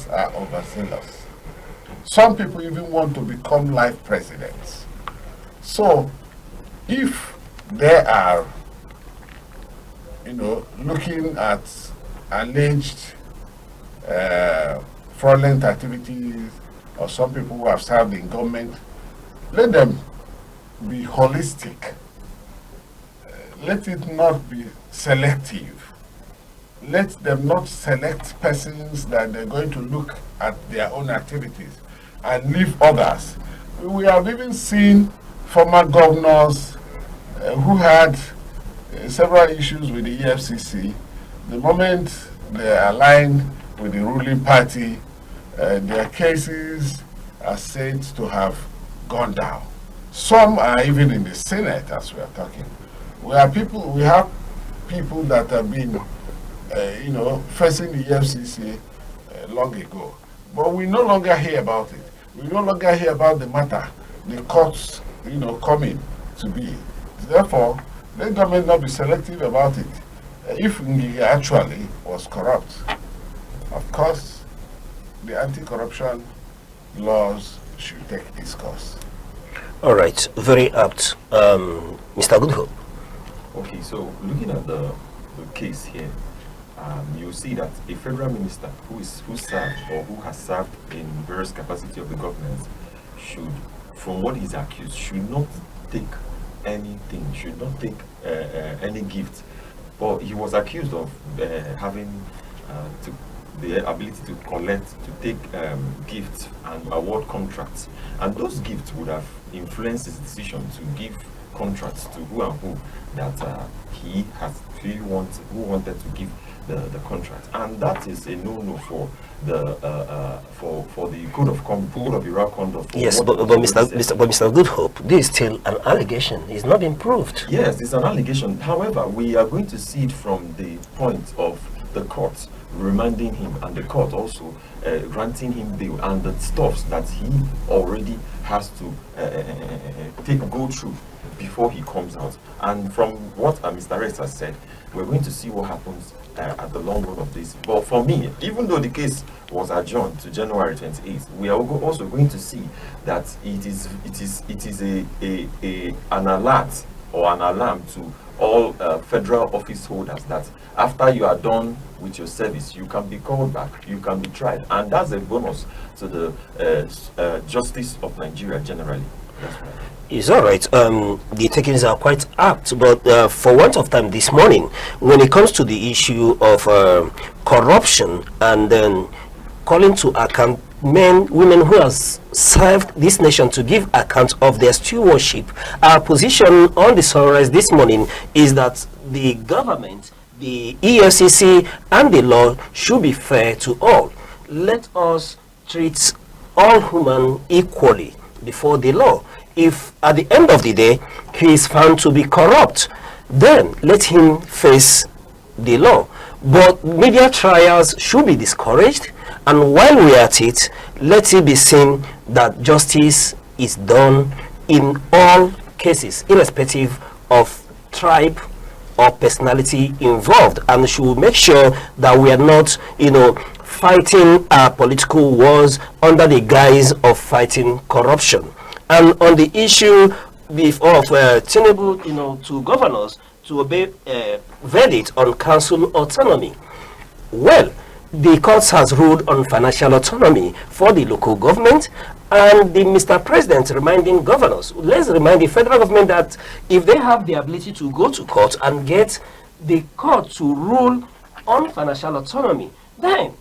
are overzealous. Some people even want to become life presidents. So, if they are, looking at alleged fraudulent activities, or some people who have served in government, let them be holistic. Let it not be selective. Let them not select persons that they're going to look at their own activities and leave others. We have even seen former governors who had several issues with the EFCC. The moment they aligned with the ruling party, their cases are said to have gone down. Some are even in the Senate as we are talking. We have people that have been, facing the EFCC long ago. But we no longer hear about it. We no longer hear about the matter, the courts, coming to be. Therefore, the government not be selective about it. If Ngige actually was corrupt, of course, the anti-corruption laws should take its course. All right, very apt. Mr. Goodhope. Okay, so looking at the case here, you see that a federal minister who served or who has served in various capacity of the government should, from what he's accused, should not take anything, should not take any gift. But he was accused of having the ability to collect, to take gifts and award contracts, and those gifts would have influenced his decision to give contracts to who and who that who wanted to give the contract, and that is a no-no for the code of Iraq conduct. Yes, but Mr. Goodhope, this is still an allegation. It's not been proved. Yes, it's an allegation. However, we are going to see it from the point of the court remanding him, and the court also granting him bail, and the stuffs that he already has to go through before he comes out. And from what Mr. Rex has said, we're going to see what happens at the long run of this. But for me, even though the case was adjourned to January 28th, we are also going to see that it is an alert or an alarm to all federal office holders that after you are done with your service, you can be called back, you can be tried, and that's a bonus to the justice of Nigeria generally. That's right. It's all right. The takings are quite apt, but for want of time this morning, when it comes to the issue of corruption and then calling to account women who have served this nation to give account of their stewardship, our position on the sunrise this morning is that the government, the EFCC, and the law should be fair to all. Let us treat all human equally before the law. If at the end of the day he is found to be corrupt, then let him face the law. But media trials should be discouraged, and while we are at it, let it be seen that justice is done in all cases, irrespective of tribe or personality involved, and should make sure that we are not, fighting our political wars under the guise of fighting corruption. And on the issue of Tinubu, to governors to obey verdict on council autonomy, well, the courts has ruled on financial autonomy for the local government, and the Mr. President reminding governors, let's remind the federal government that if they have the ability to go to court and get the court to rule on financial autonomy, then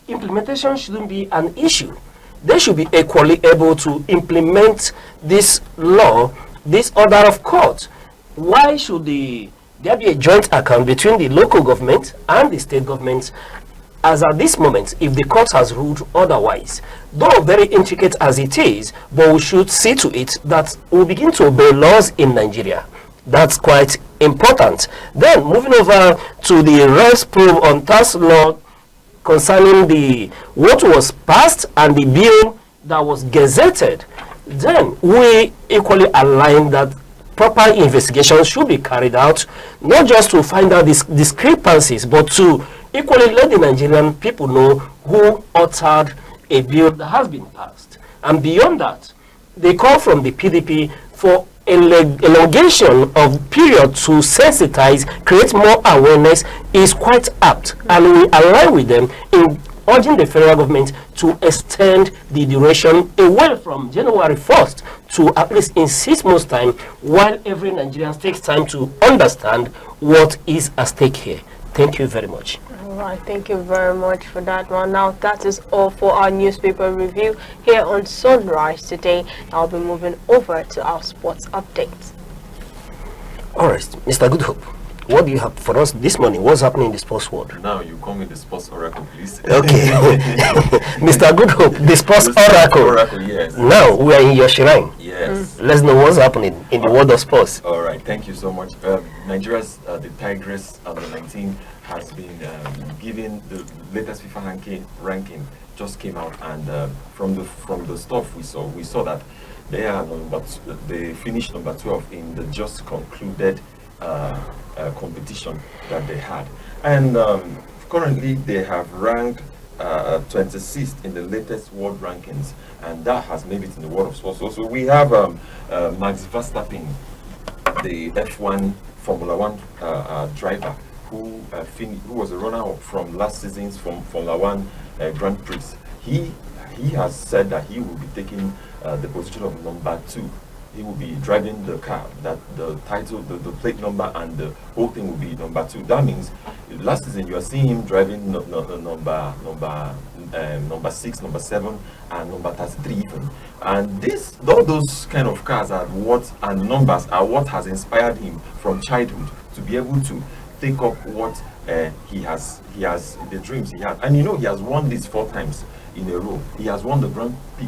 implementation shouldn't be an issue. they should be equally able to implement this law, this order of court. Why should there be a joint account between the local government and the state government? As at this moment, if the court has ruled otherwise, though very intricate as it is, but we should see to it that we begin to obey laws in Nigeria. That's quite important. Then, moving over to the rest probe on tax law concerning what was passed and the bill that was gazetted, then we equally align that proper investigations should be carried out, not just to find out these discrepancies, but to equally let the Nigerian people know who authored a bill that has been passed. And beyond that, they call from the PDP for elongation of period to sensitize, create more awareness is quite apt. And we align with them in urging the federal government to extend the duration away from January 1st to at least in 6 months' time, while every Nigerian takes time to understand what is at stake here. Thank you very much. All right, thank you very much for that one. Now, that is all for our newspaper review here on Sunrise today. I'll be moving over to our sports updates. All right, Mr. Goodhope, what do you have for us this morning? What's happening in the sports world? Now you come with the sports oracle, please. Okay. Mr. Goodhope, the sports oracle. Yes. Now we are in your shrine. Yes. Let's know what's happening in the world of sports. All right, thank you so much. Nigeria's the Tigress under 19 has been given the latest FIFA ranking just came out, and from the stuff we saw that they finished number 12 in the just concluded competition that they had, and currently they have ranked 26th in the latest world rankings, and that has made it in the world of sports. So we have Max Verstappen, the F1 Formula 1 driver, who was a runner-up from last season's Formula 1 Grand Prix. He has said that he will be taking the position of number 2. He will be driving the car, that the title, the plate number, and the whole thing will be number 2. That means last season you are seeing him driving number 6, number 7, and number 33 even. And all those kind of cars and numbers are what has inspired him from childhood to be able to take up what he has the dreams he had. And you know, he has won this 4 times in a row. He has won the Grand Prix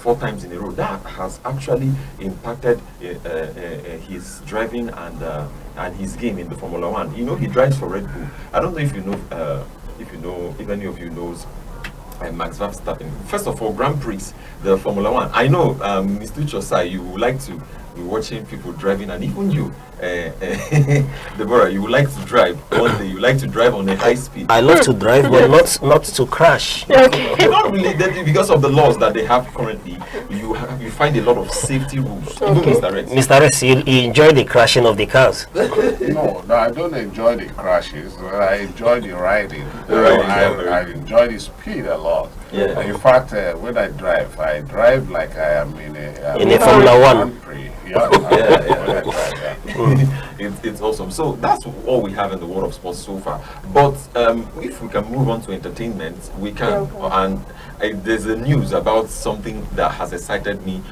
4 times in a row. That has actually impacted his driving and his game in the Formula 1. You know, he drives for Red Bull. I don't know if if any of you knows Max Verstappen. First of all, Grand Prix, the Formula 1. I know, Mr. Chosai, you would like to be watching people driving, and even you, Deborah, you would like to drive one day. You like to drive on a high speed. I love to drive, but not to crash. Okay. Not really, because of the laws that they have currently. You find a lot of safety rules. Okay. Even Mr. Rex. Mr. Rex, you enjoy the crashing of the cars. No, I don't enjoy the crashes. I enjoy the riding. I enjoy the speed a lot. Yeah. In fact, when I drive like I am in a Formula 1. It's awesome. So that's all we have in the world of sports so far. But if we can move on to entertainment, we can. And there's a news about something that has excited me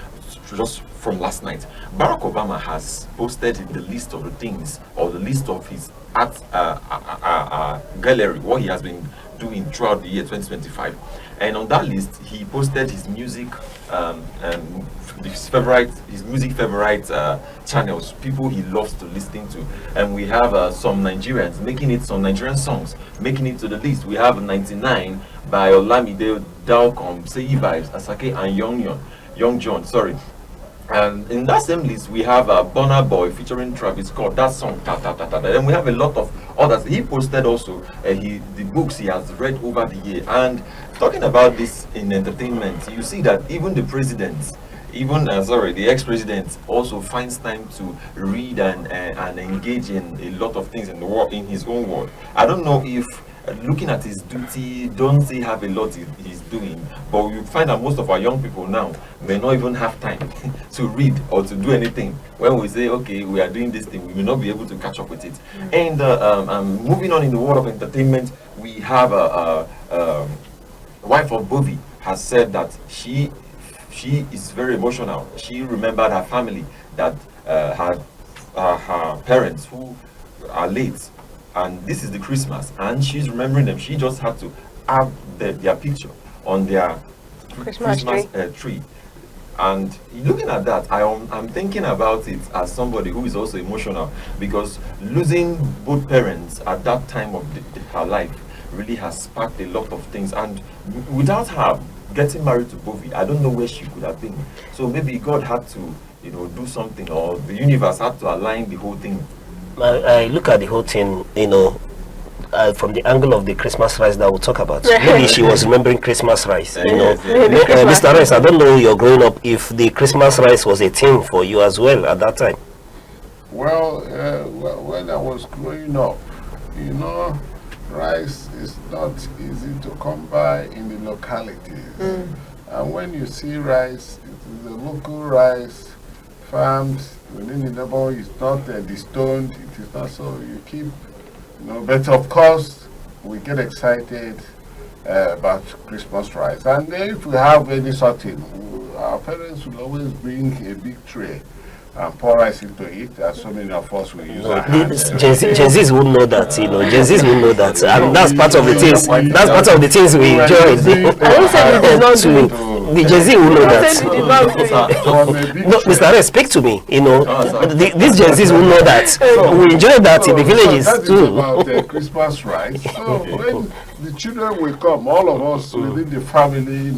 just from last night. Barack Obama has posted the list of the things, or the list of his art gallery, what he has been doing throughout the year 2025. And on that list, he posted his music, his music favorite channels, people he loves to listen to. And we have some Nigerians some Nigerian songs making it to the list. We have 99 by Olamide, Dalcom, Say Vibes, Asake, and Young John. Sorry. And in that same list, we have Burna Boy featuring Travis Scott, that song, ta ta ta ta. And we have a lot of others. He posted also the books he has read over the year. And talking about this in entertainment, you see that even the presidents, the ex-president also finds time to read and engage in a lot of things in the world, in his own world. I don't know if looking at his duty, don't say have a lot he's doing, but you find that most of our young people now may not even have time to read or to do anything. When we say, okay, we are doing this thing, we may not be able to catch up with it. And moving on in the world of entertainment, we have wife of Bobby has said that she is very emotional. She remembered her family, that her parents who are late, and this is the Christmas, and she's remembering them. She just had to have their picture on their Christmas tree. And looking at that, I'm thinking about it as somebody who is also emotional, because losing both parents at that time of her life really has sparked a lot of things. And without her getting married to Bovi, I don't know where she could have been. So maybe God had to, do something, or the universe had to align the whole thing. I look at the whole thing, from the angle of the Christmas rice that we'll talk about. Maybe she was remembering Christmas rice. Mr. Rice, I don't know, you're growing up, if the Christmas rice was a thing for you as well at that time. Well, when I was growing up, rice is not easy to come by in the localities. And when you see rice, it is a local rice farmed within the neighborhood. It's not destoned. It is not, so you keep. But of course, we get excited about Christmas rice. And if we have any sorting, our parents will always bring a big tray and pour rice into it, as so many of us will use our hands. Gen Zs will know that, Gen Zs will know that. And that's part of the things, we enjoy. I don't say we did not do it. The Gen Z will know that. No, Mr. Ray, speak to me. These Gen Zs will know that. We enjoy that in the villages too. About Christmas rice. So when the children will come, all of us within the family,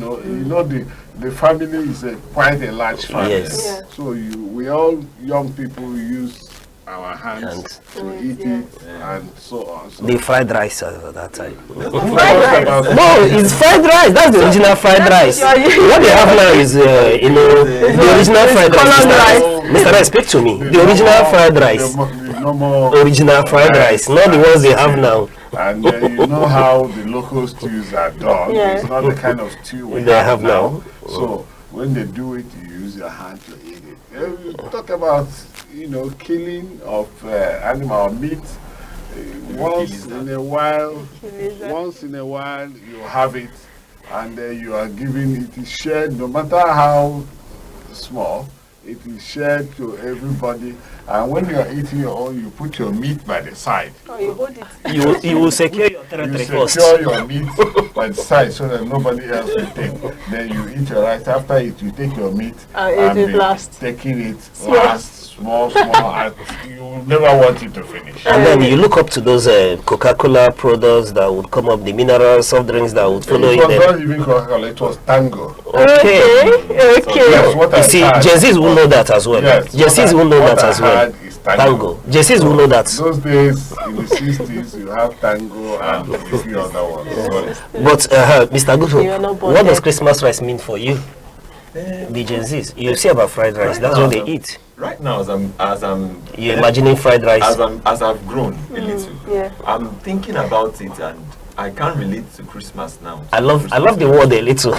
the family is quite a large family. Yes. Yeah. So we all young people use our hands to eat it and so on. So The fried rice at that time. Fried rice. No, it's fried rice. That's the original fried rice. What they have now is, the original fried rice. Mr. Rice, speak to me. The original fried rice. Original fried rice, not the ones they have now. And you know how the local stews are done. Yeah. It's not the kind of stew we They have now. So when they do it, you use your hand to eat it. You talk about, killing of animal meat. Once in a while, you have it, and you are giving it. Is shared, no matter how small. It is shared to everybody, and when you are eating your own, you put your meat by the side. Oh, you hold it. You will secure your territory first. You secure your meat by the side so that nobody else will take. Then you eat your rice. After it, you take your meat and eat it last. Taking it last, small, and you never want it to finish. And then you look up to those Coca-Cola products that would come up, the mineral soft drinks that would follow it. It was not even Coca-Cola, it was Tango. Okay. Yes, what you see, Gen Zs will know that as well. Yes, Gen Zs will know that as well. Tango. Gen Zs will know that. Those days, in the 60s, you have Tango and a few other ones. But, Mr. Guto, what does Christmas rice mean for you? The Gen Zs. You see about fried rice, that's what they eat. Right now, as I'm you're imagining fried rice. As I've grown a little, I'm thinking about it, and I can't relate to Christmas now. I love the word a little.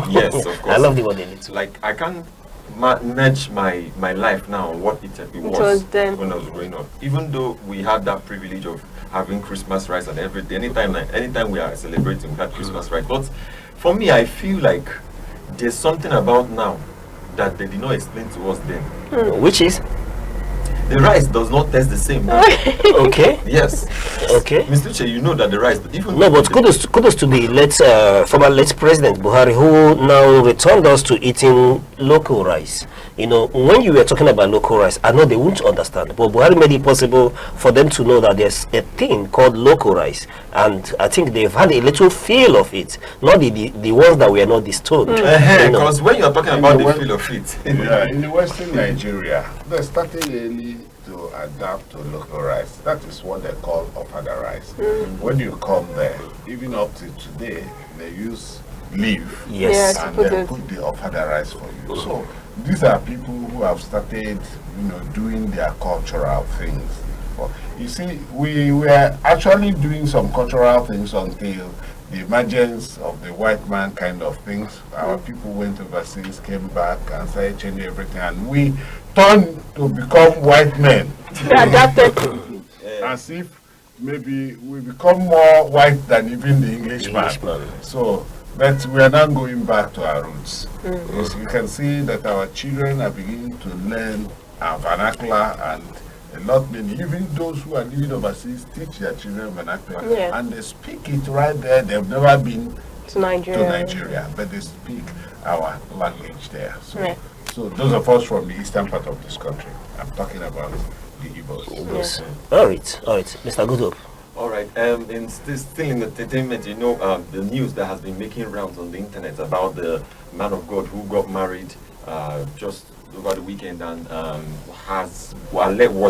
Yes, of course. I love the word a little. Like, I can't manage my life now, what it was when I was growing up. Even though we had that privilege of having Christmas rice and everything, anytime we are celebrating, we had Christmas rice. But for me, I feel like there's something about now that they did not explain to us then. Which is? The rice does not taste the same now. Okay. Yes. Okay. Mr. Che, you know that the rice, even no, but kudos to the former late President Buhari, who now returned us to eating local rice. When you were talking about local rice, I know they won't understand, but Buhari made it possible for them to know that there's a thing called local rice, and I think they've had a little feel of it, not the ones that were not distorted. Because when you're talking about the feel of it, in the Western Nigeria, they started early to adapt to local rice. That is what they call ofada rice. When you come there, even up to today, they use leaf and they put the ofada rice for you. So these are people who have started, doing their cultural things. You see, we were actually doing some cultural things until the emergence of the white man kind of things. Our people went overseas, came back, and started changing everything, and we turned to become white men. Adapted. As if maybe we become more white than even the Englishman. So But we are now going back to our roots. Yes, you can see that our children are beginning to learn our vernacular, and a lot many, even those who are living overseas, teach their children vernacular, and they speak it right there. They've never been to Nigeria, but they speak our language there. So those of us from the eastern part of this country, I'm talking about the Igbos. Yes. All right, Mr. Goodhope. All right. Still in entertainment, you know, the news that has been making rounds on the internet about the man of God who got married just over the weekend and was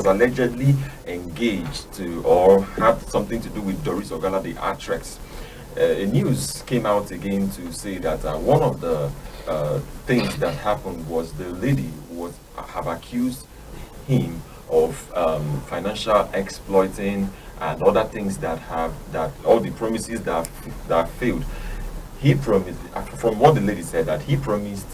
allegedly engaged to or had something to do with Doris Ogala, the actress. News came out again to say that one of the things that happened was the lady have accused him of financial exploiting and other things that all the promises that failed. He promised, from what the lady said, that he promised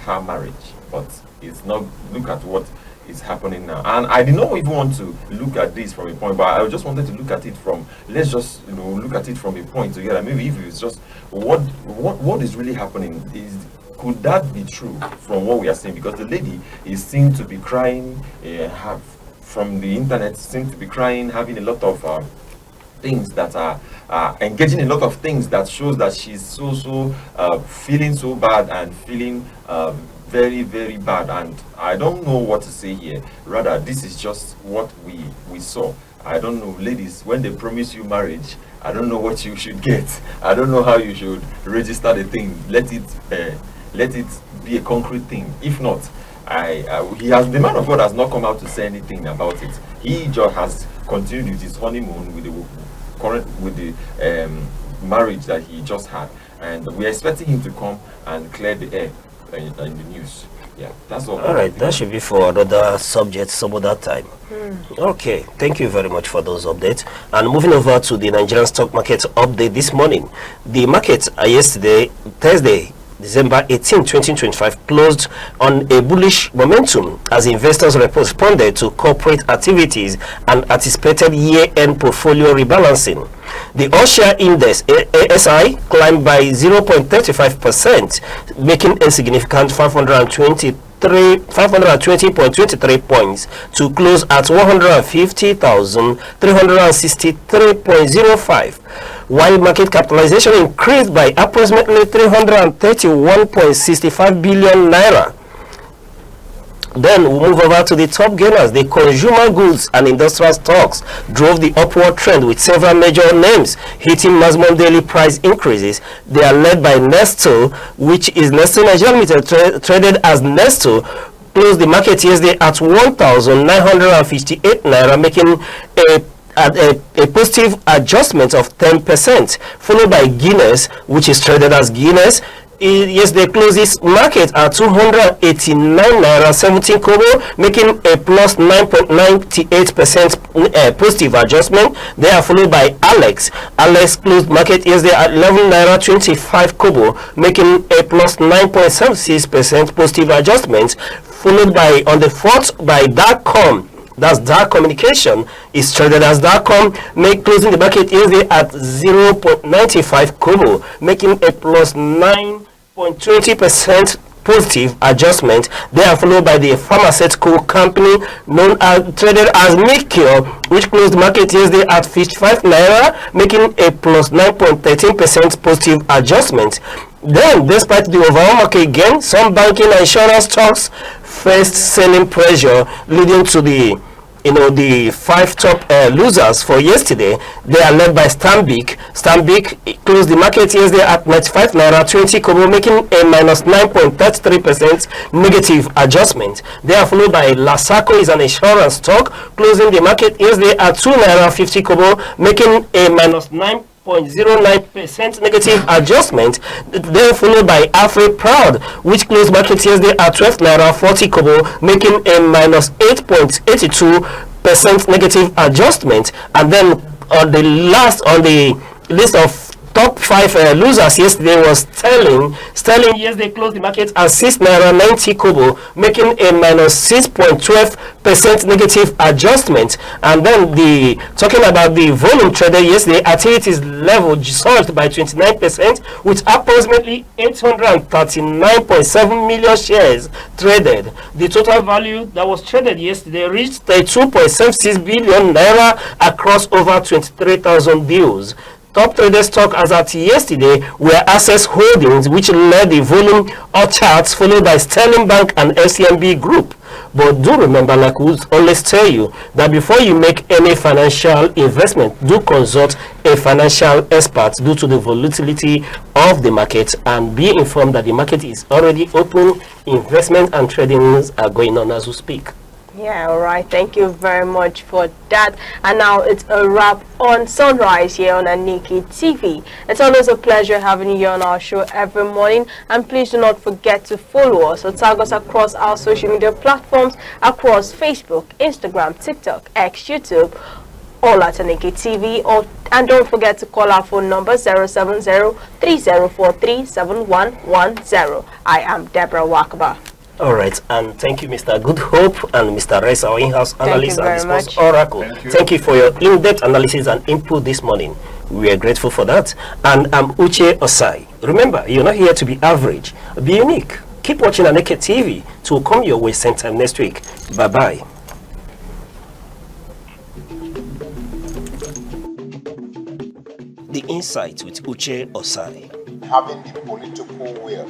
her marriage, but it's not. Look at what is happening now. And I did not even want to look at this from a point, but I just wanted to look at it from, let's just look at it from a point together. Maybe if it's just what is really happening could that be true from what we are saying? Because the lady is seen to be crying, from the internet, seems to be crying, having a lot of things that are engaging in a lot of things that shows that she's so feeling so bad and feeling very, very bad. And I don't know what to say here. Rather, this is just what we saw. I don't know, ladies, when they promise you marriage, I don't know what you should get. I don't know how you should register the thing. Let it be a concrete thing. If not, the man of God has not come out to say anything about it. He just has continued with his honeymoon with the marriage that he just had, and we're expecting him to come and clear the air in the news. Yeah, that's all. All right, that should be for another subject some other time. Okay, thank you very much for those updates. And moving over to the Nigerian stock market update this morning. The market yesterday, Thursday, December 18, 2025, closed on a bullish momentum as investors responded to corporate activities and anticipated year-end portfolio rebalancing. The all-share index, ASI, climbed by 0.35%, making a significant 520.23 points to close at 150,363.05, while market capitalization increased by approximately 331.65 billion naira. Then we'll move over to the top gainers. The consumer goods and industrial stocks drove the upward trend, with several major names hitting maximum daily price increases. They are led by Nesto, which is Nesto Nigeria Limited, traded as Nesto, closed the market yesterday at 1,958 naira, making a positive adjustment of 10%, followed by Guinness, which is traded as Guinness. Yesterday closed this market at 289 naira 17 kobo, making a plus 9.98% positive adjustment. They are followed by Alex. Alex closed market yesterday at 11 naira 25 kobo, making a plus 9.76% positive adjustment. Followed by, on the fourth, by Darcom. That's Dark Communication, is traded as Darcom, closing the market yesterday at 0.95 kobo, making a plus 9.20% positive adjustment. They are followed by the pharmaceutical company traded as Mikio, which closed the market yesterday at 55 naira, making a plus 9.13% positive adjustment. Then, despite the overall market again, some banking and insurance stocks faced selling pressure, leading to the five top losers for yesterday. They are led by Stanbic. Stanbic closed the market yesterday at 95 naira 20 kobo, making a minus 9.33% negative adjustment. They are followed by Lasaco, is an insurance stock, closing the market yesterday at 2 naira 50 kobo, making a minus 9.09% negative adjustment. Then followed by Afri Proud, which closed market yesterday at 12 naira 40 kobo, making a minus 8.82% negative adjustment. And then on the list of top 5 losers yesterday was Sterling. Sterling yesterday closed the market at 6 naira 90 kobo, making a minus 6.12% negative adjustment. And then talking about the volume traded yesterday, activities level surged by 29%, with approximately 839.7 million shares traded. The total value that was traded yesterday reached 2.76 billion naira across over 23,000 deals. Top traded stock as at yesterday were Access Holdings, which led the volume of charts, followed by Sterling Bank and FCMB Group. But do remember, like we always tell you, that before you make any financial investment, do consult a financial expert due to the volatility of the market, and be informed that the market is already open. Investment and tradings are going on as we speak. Yeah, all right. Thank you very much for that. And now it's a wrap on Sunrise here on ANEKE TV. It's always a pleasure having you here on our show every morning. And please do not forget to follow us or tag us across our social media platforms, across Facebook, Instagram, TikTok, X, YouTube, all at ANEKE TV. And don't forget to call our phone number 070-3043-7110. I am Deborah Wakaba. All right, and thank you, Mr. Good Hope and Mr. Reza, our in-house analyst and sports oracle. Thank you for your in-depth analysis and input this morning. We are grateful for that. And I'm Uche Osai. Remember, you're not here to be average. Be unique. Keep watching ANEKE TV to come your way same time next week. Bye-bye. The Insight with Uche Osai. Having the political will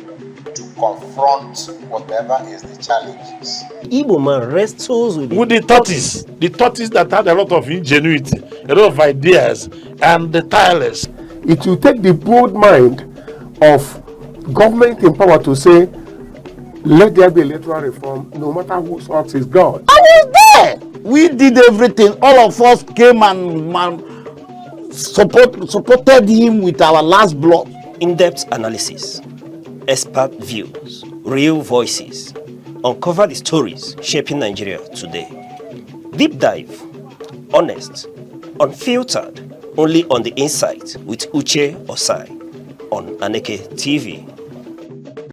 to confront whatever is the challenges. Igbo man wrestles with the tortoise that had a lot of ingenuity, a lot of ideas, and the tireless. It will take the broad mind of government in power to say, let there be electoral reform, no matter whose heart is God. I was there. We did everything. All of us came and supported him with our last blood. In-depth analysis, expert views, real voices. Uncover the stories shaping Nigeria today. Deep dive, honest, unfiltered, only on The Insight with Uche Osai on ANEKE TV.